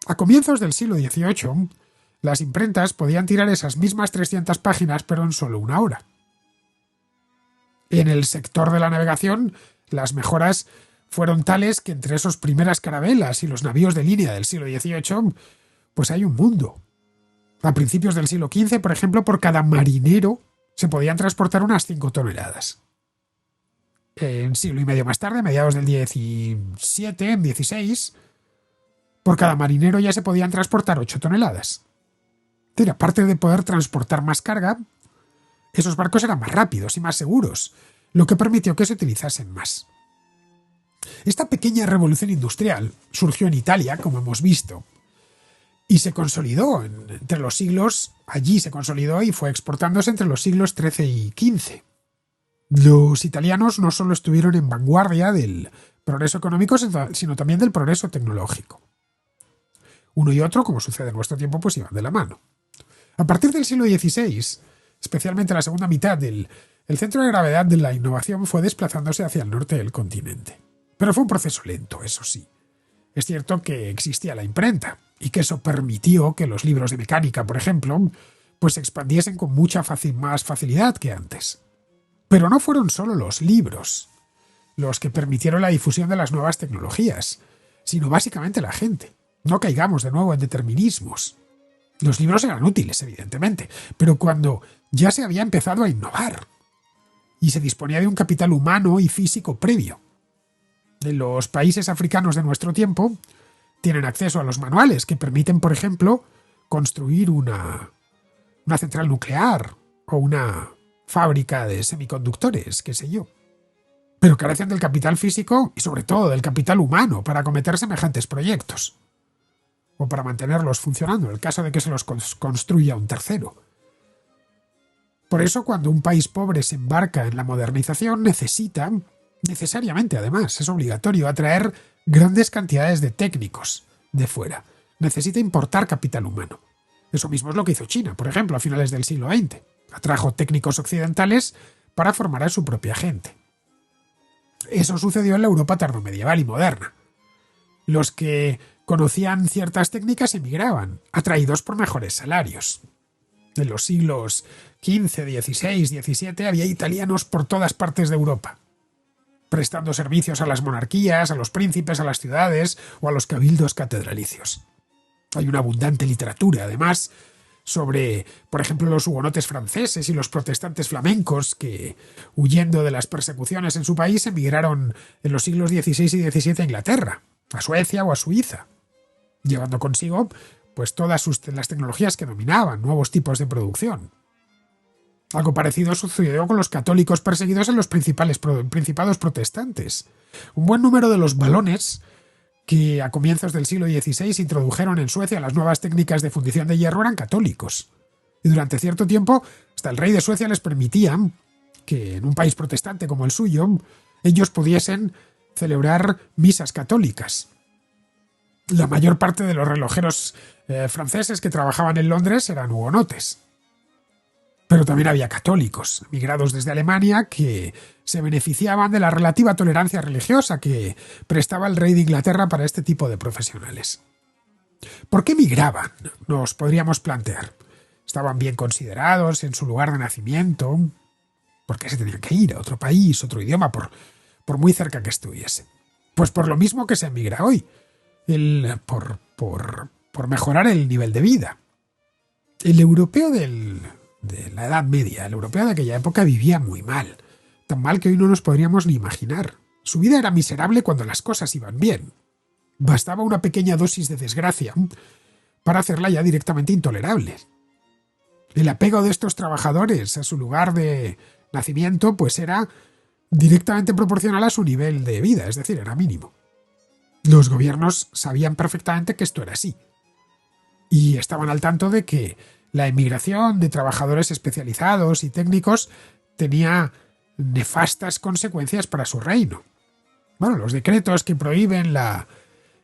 A comienzos del siglo XVIII, las imprentas podían tirar esas mismas 300 páginas, pero en solo una hora. En el sector de la navegación, las mejoras fueron tales que entre esas primeras carabelas y los navíos de línea del siglo XVIII, pues hay un mundo. A principios del siglo XV, por ejemplo, por cada marinero se podían transportar unas 5 toneladas. Un siglo y medio más tarde, a mediados del XVI, por cada marinero ya se podían transportar 8 toneladas. Pero aparte de poder transportar más carga, esos barcos eran más rápidos y más seguros, lo que permitió que se utilizasen más. Esta pequeña revolución industrial surgió en Italia, como hemos visto, y se consolidó entre los siglos, allí se consolidó y fue exportándose entre los siglos XIII y XV. Los italianos no solo estuvieron en vanguardia del progreso económico, sino también del progreso tecnológico. Uno y otro, como sucede en nuestro tiempo, pues iban de la mano. A partir del siglo XVI, especialmente la segunda mitad, el centro de gravedad de la innovación fue desplazándose hacia el norte del continente. Pero fue un proceso lento, eso sí. Es cierto que existía la imprenta, y que eso permitió que los libros de mecánica, por ejemplo, pues se expandiesen con mucha más facilidad que antes. Pero no fueron solo los libros los que permitieron la difusión de las nuevas tecnologías, sino básicamente la gente. No caigamos de nuevo en determinismos. Los libros eran útiles, evidentemente, pero cuando ya se había empezado a innovar y se disponía de un capital humano y físico previo. En los países africanos de nuestro tiempo tienen acceso a los manuales que permiten, por ejemplo, construir una central nuclear o una fábrica de semiconductores, qué sé yo. Pero carecen del capital físico y sobre todo del capital humano para acometer semejantes proyectos. O para mantenerlos funcionando, en el caso de que se los construya un tercero. Por eso, cuando un país pobre se embarca en la modernización, necesita, necesariamente además, es obligatorio, atraer grandes cantidades de técnicos de fuera. Necesita importar capital humano. Eso mismo es lo que hizo China, por ejemplo, a finales del siglo XX. Atrajo técnicos occidentales para formar a su propia gente. Eso sucedió en la Europa tardomedieval y moderna. Los que conocían ciertas técnicas emigraban, atraídos por mejores salarios. En los siglos XV, XVI, XVII había italianos por todas partes de Europa, prestando servicios a las monarquías, a los príncipes, a las ciudades o a los cabildos catedralicios. Hay una abundante literatura, además, sobre, por ejemplo, los hugonotes franceses y los protestantes flamencos que, huyendo de las persecuciones en su país, emigraron en los siglos XVI y XVII a Inglaterra, a Suecia o a Suiza, llevando consigo pues todas las tecnologías que dominaban, nuevos tipos de producción. Algo parecido sucedió con los católicos perseguidos en los principados protestantes. Un buen número de los valones que a comienzos del siglo XVI introdujeron en Suecia las nuevas técnicas de fundición de hierro eran católicos. Y durante cierto tiempo, hasta el rey de Suecia les permitía que en un país protestante como el suyo, ellos pudiesen celebrar misas católicas. La mayor parte de los relojeros franceses que trabajaban en Londres eran hugonotes. Pero también había católicos, migrados desde Alemania, que se beneficiaban de la relativa tolerancia religiosa que prestaba el rey de Inglaterra para este tipo de profesionales. ¿Por qué migraban? Nos podríamos plantear. ¿Estaban bien considerados en su lugar de nacimiento? ¿Por qué se tenían que ir a otro país, otro idioma, por muy cerca que estuviese? Pues por lo mismo que se emigra hoy, por mejorar el nivel de vida. El europeo de la Edad Media, el europeo de aquella época vivía muy mal, tan mal que hoy no nos podríamos ni imaginar. Su vida era miserable cuando las cosas iban bien. Bastaba una pequeña dosis de desgracia para hacerla ya directamente intolerable. El apego de estos trabajadores a su lugar de nacimiento pues era directamente proporcional a su nivel de vida, es decir, era mínimo. Los gobiernos sabían perfectamente que esto era así y estaban al tanto de que la emigración de trabajadores especializados y técnicos tenía nefastas consecuencias para su reino. Bueno, los decretos que prohíben la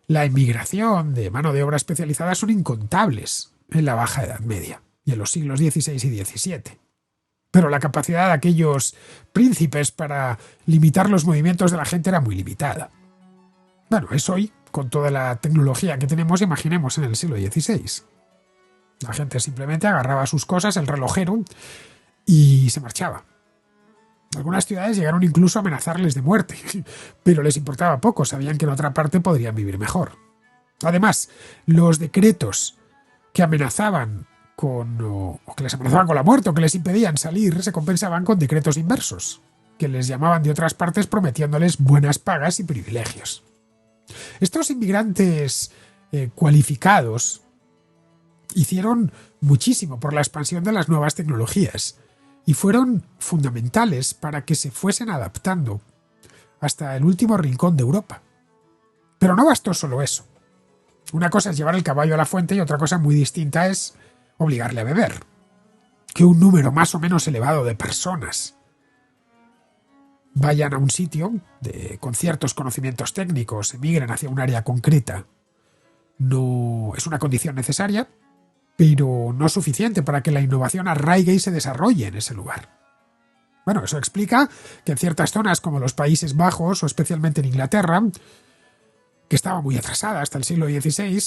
emigración de mano de obra especializada son incontables en la Baja Edad Media y en los siglos XVI y XVII. Pero la capacidad de aquellos príncipes para limitar los movimientos de la gente era muy limitada. Bueno, es hoy, con toda la tecnología que tenemos, imaginemos en el siglo XVI. La gente simplemente agarraba sus cosas, el relojero, y se marchaba. Algunas ciudades llegaron incluso a amenazarles de muerte, pero les importaba poco, sabían que en otra parte podrían vivir mejor. Además, los decretos que amenazaban o que les amenazaban con la muerte o que les impedían salir se compensaban con decretos inversos, que les llamaban de otras partes prometiéndoles buenas pagas y privilegios. Estos inmigrantes cualificados hicieron muchísimo por la expansión de las nuevas tecnologías y fueron fundamentales para que se fuesen adaptando hasta el último rincón de Europa. Pero no bastó solo eso. Una cosa es llevar el caballo a la fuente y otra cosa muy distinta es obligarle a beber. Que un número más o menos elevado de personas vayan a un sitio con ciertos conocimientos técnicos, emigren hacia un área concreta, no es una condición necesaria, pero no suficiente para que la innovación arraigue y se desarrolle en ese lugar. Bueno, eso explica que en ciertas zonas como los Países Bajos o especialmente en Inglaterra, que estaba muy atrasada hasta el siglo XVI,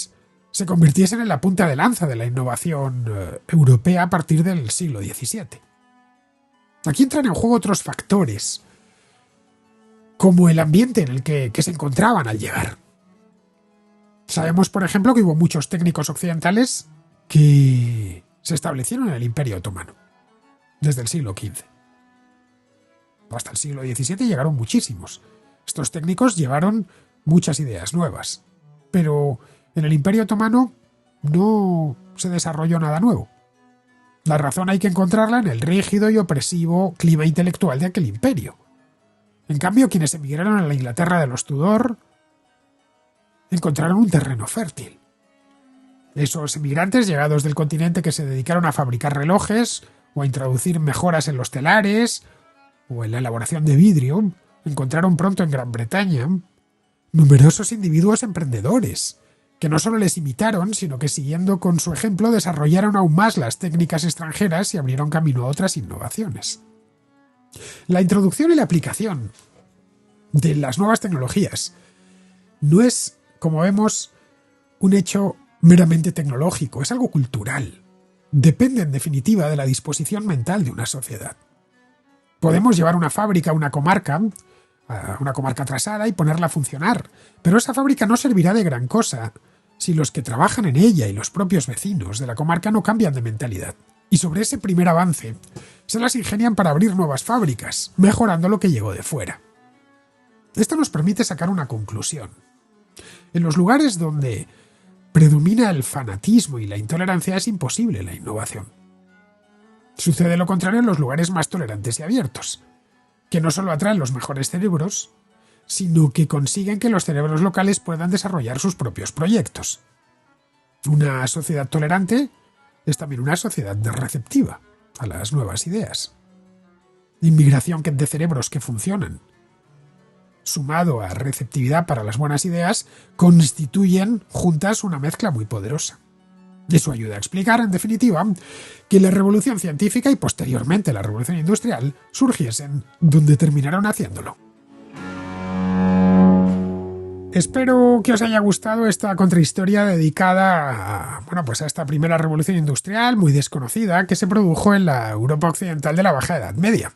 se convirtiesen en la punta de lanza de la innovación europea a partir del siglo XVII. Aquí entran en juego otros factores, como el ambiente en el que se encontraban al llegar. Sabemos, por ejemplo, que hubo muchos técnicos occidentales que se establecieron en el Imperio Otomano, desde el siglo XV. Hasta el siglo XVII llegaron muchísimos. Estos técnicos llevaron muchas ideas nuevas, pero en el Imperio Otomano no se desarrolló nada nuevo. La razón hay que encontrarla en el rígido y opresivo clima intelectual de aquel imperio. En cambio, quienes emigraron a la Inglaterra de los Tudor encontraron un terreno fértil. Esos emigrantes llegados del continente que se dedicaron a fabricar relojes o a introducir mejoras en los telares o en la elaboración de vidrio encontraron pronto en Gran Bretaña numerosos individuos emprendedores que no solo les imitaron, sino que siguiendo con su ejemplo desarrollaron aún más las técnicas extranjeras y abrieron camino a otras innovaciones. La introducción y la aplicación de las nuevas tecnologías no es, como vemos, un hecho meramente tecnológico, es algo cultural. Depende, en definitiva, de la disposición mental de una sociedad. Podemos llevar una fábrica a una comarca atrasada y ponerla a funcionar, pero esa fábrica no servirá de gran cosa si los que trabajan en ella y los propios vecinos de la comarca no cambian de mentalidad. Y sobre ese primer avance se las ingenian para abrir nuevas fábricas, mejorando lo que llegó de fuera. Esto nos permite sacar una conclusión. En los lugares donde predomina el fanatismo y la intolerancia es imposible la innovación. Sucede lo contrario en los lugares más tolerantes y abiertos, que no solo atraen los mejores cerebros, sino que consiguen que los cerebros locales puedan desarrollar sus propios proyectos. Una sociedad tolerante es también una sociedad receptiva a las nuevas ideas. Inmigración de cerebros que funcionan, sumado a receptividad para las buenas ideas, constituyen juntas una mezcla muy poderosa. Eso ayuda a explicar, en definitiva, que la revolución científica y posteriormente la revolución industrial surgiesen donde terminaron haciéndolo. Espero que os haya gustado esta contrahistoria dedicada a esta primera revolución industrial muy desconocida que se produjo en la Europa occidental de la Baja Edad Media.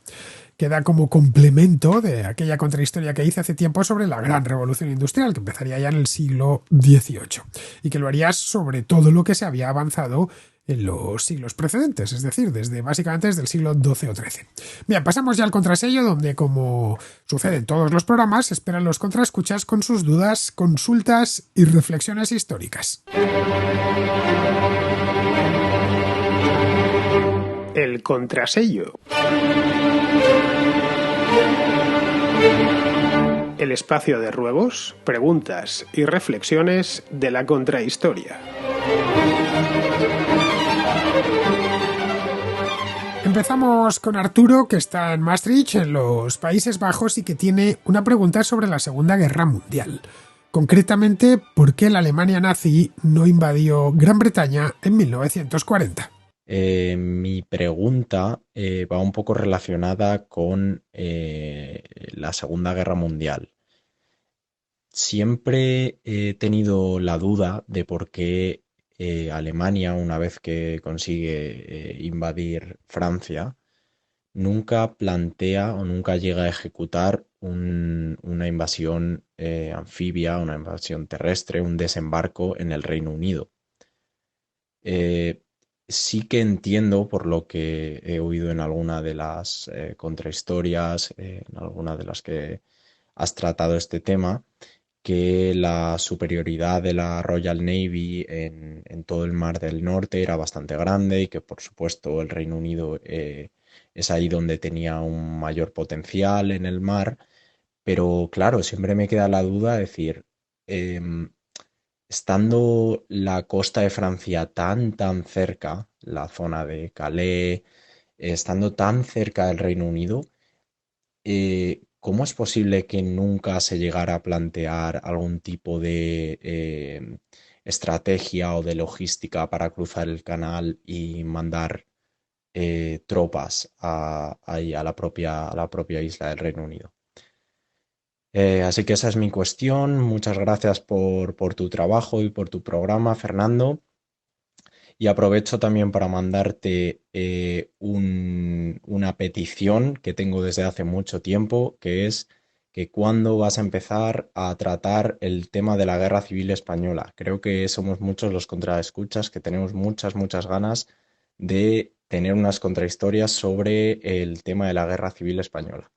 Queda como complemento de aquella contrahistoria que hice hace tiempo sobre la gran revolución industrial, que empezaría ya en el siglo XVIII, y que lo haría sobre todo lo que se había avanzado en los siglos precedentes, es decir, básicamente desde el siglo XII o XIII. Bien, pasamos ya al contrasello, donde, como sucede en todos los programas, esperan los contraescuchas con sus dudas, consultas y reflexiones históricas. El contrasello. El espacio de ruegos, preguntas y reflexiones de la contrahistoria. Empezamos con Arturo, que está en Maastricht, en los Países Bajos, y que tiene una pregunta sobre la Segunda Guerra Mundial. Concretamente, ¿por qué la Alemania nazi no invadió Gran Bretaña en 1940? Mi pregunta va un poco relacionada con la Segunda Guerra Mundial. Siempre he tenido la duda de por qué Alemania, una vez que consigue invadir Francia, nunca plantea o nunca llega a ejecutar una invasión anfibia, una invasión terrestre, un desembarco en el Reino Unido. Sí que entiendo, por lo que he oído en alguna de las contrahistorias, en alguna de las que has tratado este tema, que la superioridad de la Royal Navy en todo el Mar del Norte era bastante grande y que, por supuesto, el Reino Unido es ahí donde tenía un mayor potencial en el mar. Pero claro, siempre me queda la duda de decir, estando la costa de Francia tan cerca, la zona de Calais, estando tan cerca del Reino Unido, ¿cómo es posible que nunca se llegara a plantear algún tipo de estrategia o de logística para cruzar el canal y mandar tropas ahí a la propia isla del Reino Unido? Así que esa es mi cuestión. Muchas gracias por tu trabajo y por tu programa, Fernando. Y aprovecho también para mandarte una petición que tengo desde hace mucho tiempo, que es que cuándo vas a empezar a tratar el tema de la Guerra Civil Española. Creo que somos muchos los contraescuchas que tenemos muchas ganas de tener unas contrahistorias sobre el tema de la Guerra Civil Española.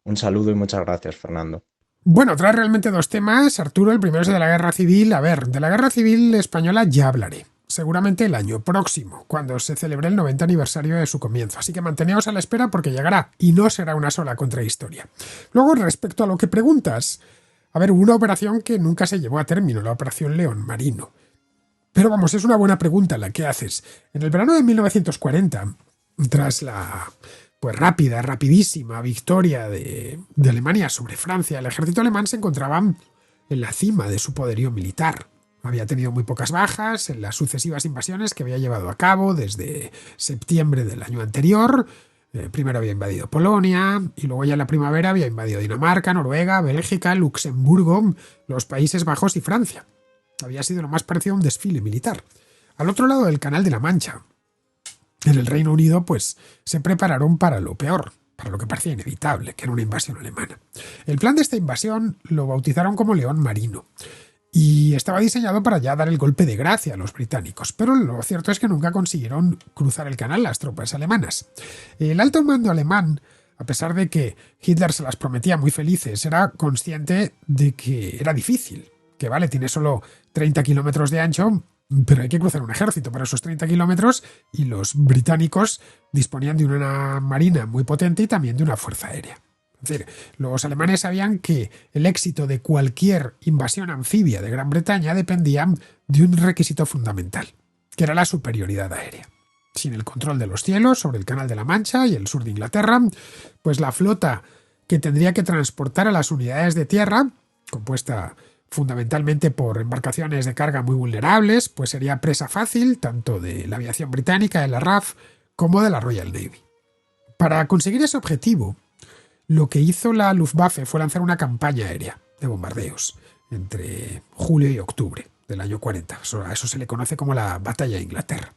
Un saludo y muchas gracias, Fernando. Bueno, trae realmente dos temas, Arturo. El primero es de la Guerra Civil. A ver, de la Guerra Civil Española ya hablaré. Seguramente el año próximo, cuando se celebre el 90 aniversario de su comienzo. Así que manteneos a la espera porque llegará y no será una sola contrahistoria. Luego, respecto a lo que preguntas, a ver, hubo una operación que nunca se llevó a término, la Operación León Marino. Pero vamos, es una buena pregunta la que haces. En el verano de 1940, tras la rapidísima victoria de Alemania sobre Francia, el ejército alemán se encontraba en la cima de su poderío militar. Había tenido muy pocas bajas en las sucesivas invasiones que había llevado a cabo desde septiembre del año anterior. Primero había invadido Polonia y luego ya en la primavera había invadido Dinamarca, Noruega, Bélgica, Luxemburgo, los Países Bajos y Francia. Había sido lo más parecido a un desfile militar. Al otro lado del Canal de la Mancha, en el Reino Unido, pues se prepararon para lo peor, para lo que parecía inevitable, que era una invasión alemana. El plan de esta invasión lo bautizaron como León Marino y estaba diseñado para ya dar el golpe de gracia a los británicos, pero lo cierto es que nunca consiguieron cruzar el canal las tropas alemanas. El alto mando alemán, a pesar de que Hitler se las prometía muy felices, era consciente de que era difícil, que vale, tiene solo 30 kilómetros de ancho, pero hay que cruzar un ejército para esos 30 kilómetros y los británicos disponían de una marina muy potente y también de una fuerza aérea. Es decir, los alemanes sabían que el éxito de cualquier invasión anfibia de Gran Bretaña dependía de un requisito fundamental, que era la superioridad aérea. Sin el control de los cielos sobre el Canal de la Mancha y el sur de Inglaterra, pues la flota que tendría que transportar a las unidades de tierra, compuesta fundamentalmente por embarcaciones de carga muy vulnerables, pues sería presa fácil tanto de la aviación británica, de la RAF, como de la Royal Navy. Para conseguir ese objetivo, lo que hizo la Luftwaffe fue lanzar una campaña aérea de bombardeos. entre julio y octubre del año 40. A eso se le conoce como la Batalla de Inglaterra.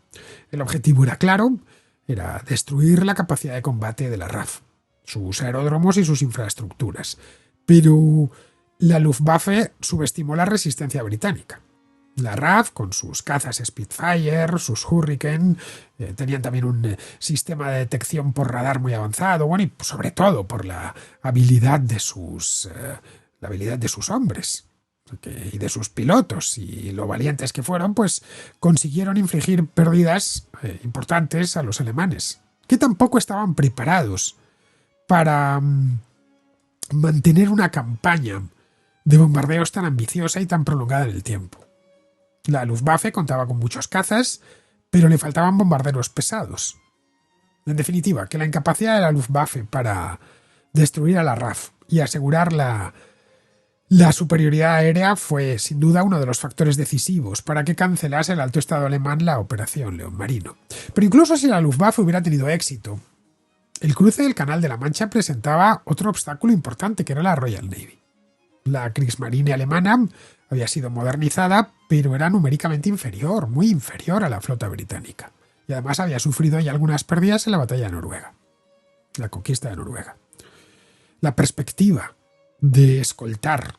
El objetivo era claro, era destruir la capacidad de combate de la RAF, sus aeródromos y sus infraestructuras. Pero la Luftwaffe subestimó la resistencia británica. La RAF, con sus cazas Spitfire, sus Hurricane, tenían también un sistema de detección por radar muy avanzado, bueno, y sobre todo por la habilidad de sus hombres y de sus pilotos, y lo valientes que fueron, pues consiguieron infligir pérdidas importantes a los alemanes, que tampoco estaban preparados para mantener una campaña de bombardeos tan ambiciosa y tan prolongada en el tiempo. La Luftwaffe contaba con muchos cazas, pero le faltaban bombarderos pesados. En definitiva, que la incapacidad de la Luftwaffe para destruir a la RAF y asegurar la superioridad aérea fue, sin duda, uno de los factores decisivos para que cancelase el alto estado alemán la Operación León Marino. Pero incluso si la Luftwaffe hubiera tenido éxito, el cruce del Canal de la Mancha presentaba otro obstáculo importante, que era la Royal Navy. La Kriegsmarine alemana había sido modernizada, pero era numéricamente inferior, muy inferior a la flota británica. Y además había sufrido ya algunas pérdidas en la batalla de Noruega, la conquista de Noruega. La perspectiva de escoltar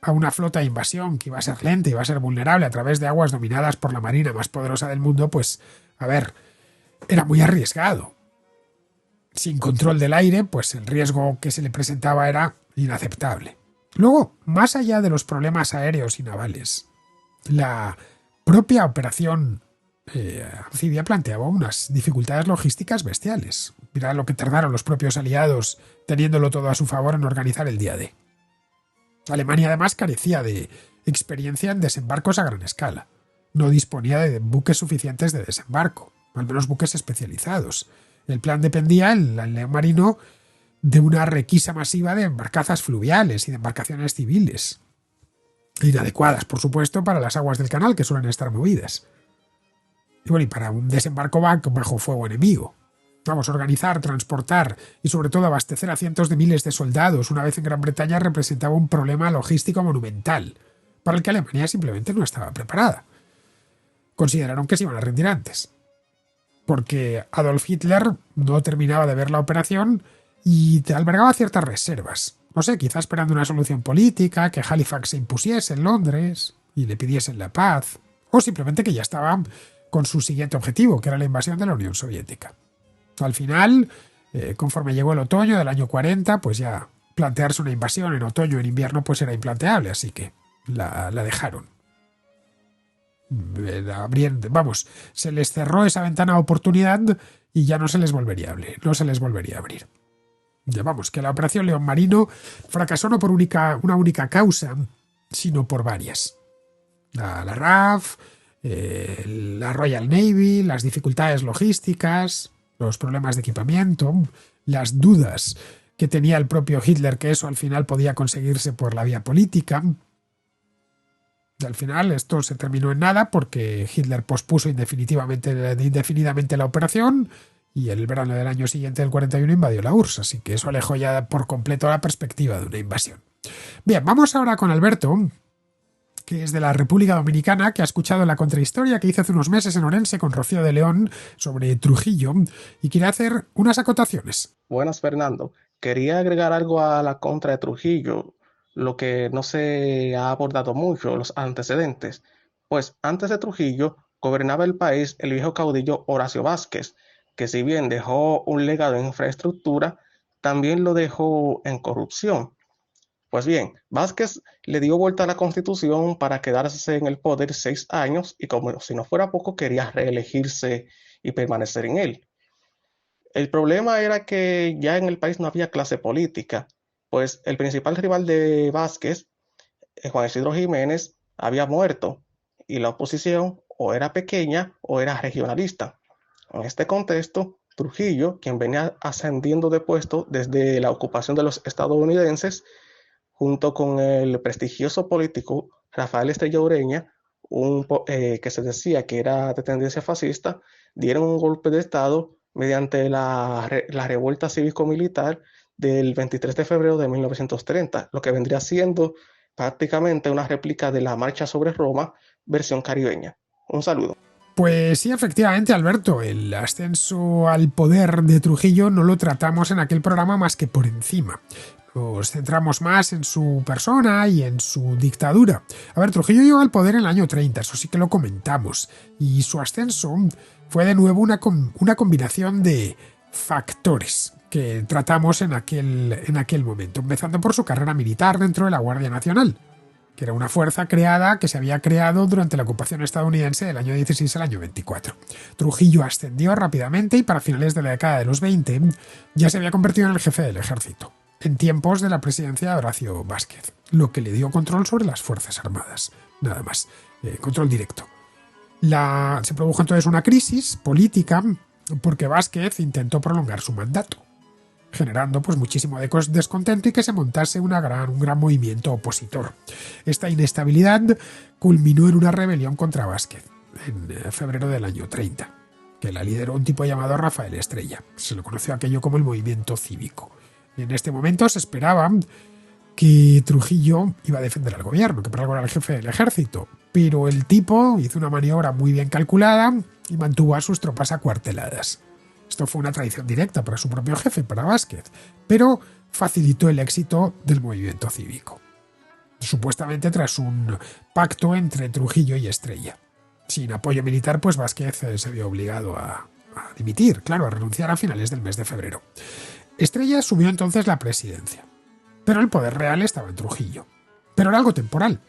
a una flota de invasión que iba a ser lenta y iba a ser vulnerable a través de aguas dominadas por la marina más poderosa del mundo, pues, era muy arriesgado. Sin control del aire, pues el riesgo que se le presentaba era inaceptable. Luego, más allá de los problemas aéreos y navales, la propia operación anfibia planteaba unas dificultades logísticas bestiales. Mirad lo que tardaron los propios aliados, teniéndolo todo a su favor, en organizar el día D. Alemania además carecía de experiencia en desembarcos a gran escala. No disponía de buques suficientes de desembarco, al menos buques especializados. El plan dependía, el León Marino, de una requisa masiva de barcazas fluviales y de embarcaciones civiles, inadecuadas, por supuesto, para las aguas del canal, que suelen estar movidas. Y bueno, y para un desembarco bajo fuego enemigo. Organizar, transportar y sobre todo abastecer a cientos de miles de soldados una vez en Gran Bretaña representaba un problema logístico monumental, para el que Alemania simplemente no estaba preparada. Consideraron que se iban a rendir antes, porque Adolf Hitler no terminaba de ver la operación y albergaba ciertas reservas. No sé, quizá esperando una solución política, que Halifax se impusiese en Londres y le pidiesen la paz, o simplemente que ya estaba con su siguiente objetivo, que era la invasión de la Unión Soviética. Al final, conforme llegó el otoño del año 40, pues ya plantearse una invasión en otoño o en invierno pues era implanteable, así que la dejaron. Se les cerró esa ventana de oportunidad y ya no se les volvería a abrir. Que la operación León Marino fracasó no por una única causa, sino por varias. La RAF, la Royal Navy, las dificultades logísticas, los problemas de equipamiento, las dudas que tenía el propio Hitler que eso al final podía conseguirse por la vía política. Y al final esto se terminó en nada porque Hitler pospuso indefinidamente la operación y el verano del año siguiente, el 41, invadió la URSS, así que eso alejó ya por completo la perspectiva de una invasión. Bien, vamos ahora con Alberto, que es de la República Dominicana, que ha escuchado la contrahistoria que hice hace unos meses en Orense con Rocío de León sobre Trujillo y quiere hacer unas acotaciones. Buenas, Fernando. Quería agregar algo a la contra de Trujillo, lo que no se ha abordado mucho, los antecedentes. Pues antes de Trujillo, gobernaba el país el viejo caudillo Horacio Vázquez, que si bien dejó un legado en infraestructura, también lo dejó en corrupción. Pues bien, Vázquez le dio vuelta a la Constitución para quedarse en el poder 6 años y como si no fuera poco quería reelegirse y permanecer en él. El problema era que ya en el país no había clase política, pues el principal rival de Vázquez, Juan Isidro Jiménez, había muerto y la oposición o era pequeña o era regionalista. En este contexto, Trujillo, quien venía ascendiendo de puesto desde la ocupación de los estadounidenses, junto con el prestigioso político Rafael Estrella Ureña, que se decía que era de tendencia fascista, dieron un golpe de Estado mediante la revuelta cívico-militar del 23 de febrero de 1930, lo que vendría siendo prácticamente una réplica de la marcha sobre Roma, versión caribeña. Un saludo. Pues sí, efectivamente, Alberto, el ascenso al poder de Trujillo no lo tratamos en aquel programa más que por encima. Nos centramos más en su persona y en su dictadura. A ver, Trujillo llegó al poder en el año 30, eso sí que lo comentamos, y su ascenso fue de nuevo una combinación de factores que tratamos en aquel momento, empezando por su carrera militar dentro de la Guardia Nacional, que era una fuerza que se había creado durante la ocupación estadounidense del año 16 al año 24. Trujillo ascendió rápidamente y para finales de la década de los 20 ya se había convertido en el jefe del ejército, en tiempos de la presidencia de Horacio Vázquez, lo que le dio control sobre las Fuerzas Armadas, nada más, control directo. Se produjo entonces una crisis política porque Vázquez intentó prolongar su mandato, generando pues muchísimo descontento y que se montase un gran movimiento opositor. Esta inestabilidad culminó en una rebelión contra Vázquez en febrero del año 30, que la lideró un tipo llamado Rafael Estrella. Se lo conoció aquello como el movimiento cívico. Y en este momento se esperaba que Trujillo iba a defender al gobierno, que por algo era el jefe del ejército, pero el tipo hizo una maniobra muy bien calculada y mantuvo a sus tropas acuarteladas. Esto fue una traición directa para su propio jefe, para Vázquez, pero facilitó el éxito del movimiento cívico, supuestamente tras un pacto entre Trujillo y Estrella. Sin apoyo militar, pues Vázquez se vio obligado a dimitir, claro, a renunciar a finales del mes de febrero. Estrella asumió entonces la presidencia, pero el poder real estaba en Trujillo. Pero era algo temporal.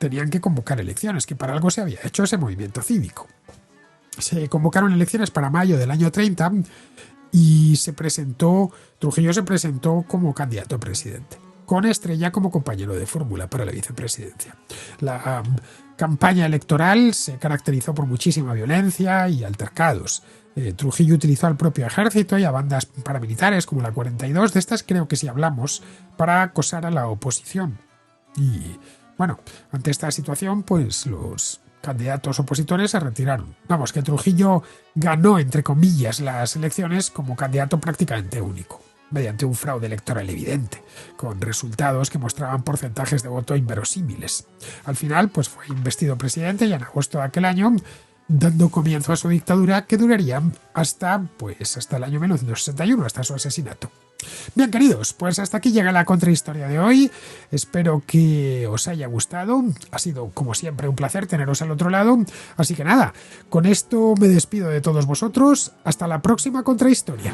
Tenían que convocar elecciones, que para algo se había hecho ese movimiento cívico. Se convocaron elecciones para mayo del año 30 y Trujillo se presentó como candidato a presidente, con Estrella como compañero de fórmula para la vicepresidencia. La campaña electoral se caracterizó por muchísima violencia y altercados. Trujillo utilizó al propio ejército y a bandas paramilitares como la 42, de estas creo que sí hablamos, para acosar a la oposición. Y bueno, ante esta situación, pues los candidatos opositores se retiraron. Vamos, que Trujillo ganó, entre comillas, las elecciones como candidato prácticamente único, mediante un fraude electoral evidente, con resultados que mostraban porcentajes de voto inverosímiles. Al final, pues fue investido presidente y en agosto de aquel año, dando comienzo a su dictadura que duraría hasta el año 1961, hasta su asesinato. Bien, queridos, pues hasta aquí llega la contrahistoria de hoy. Espero que os haya gustado. Ha sido, como siempre, un placer teneros al otro lado. Así que nada, con esto me despido de todos vosotros. Hasta la próxima contrahistoria.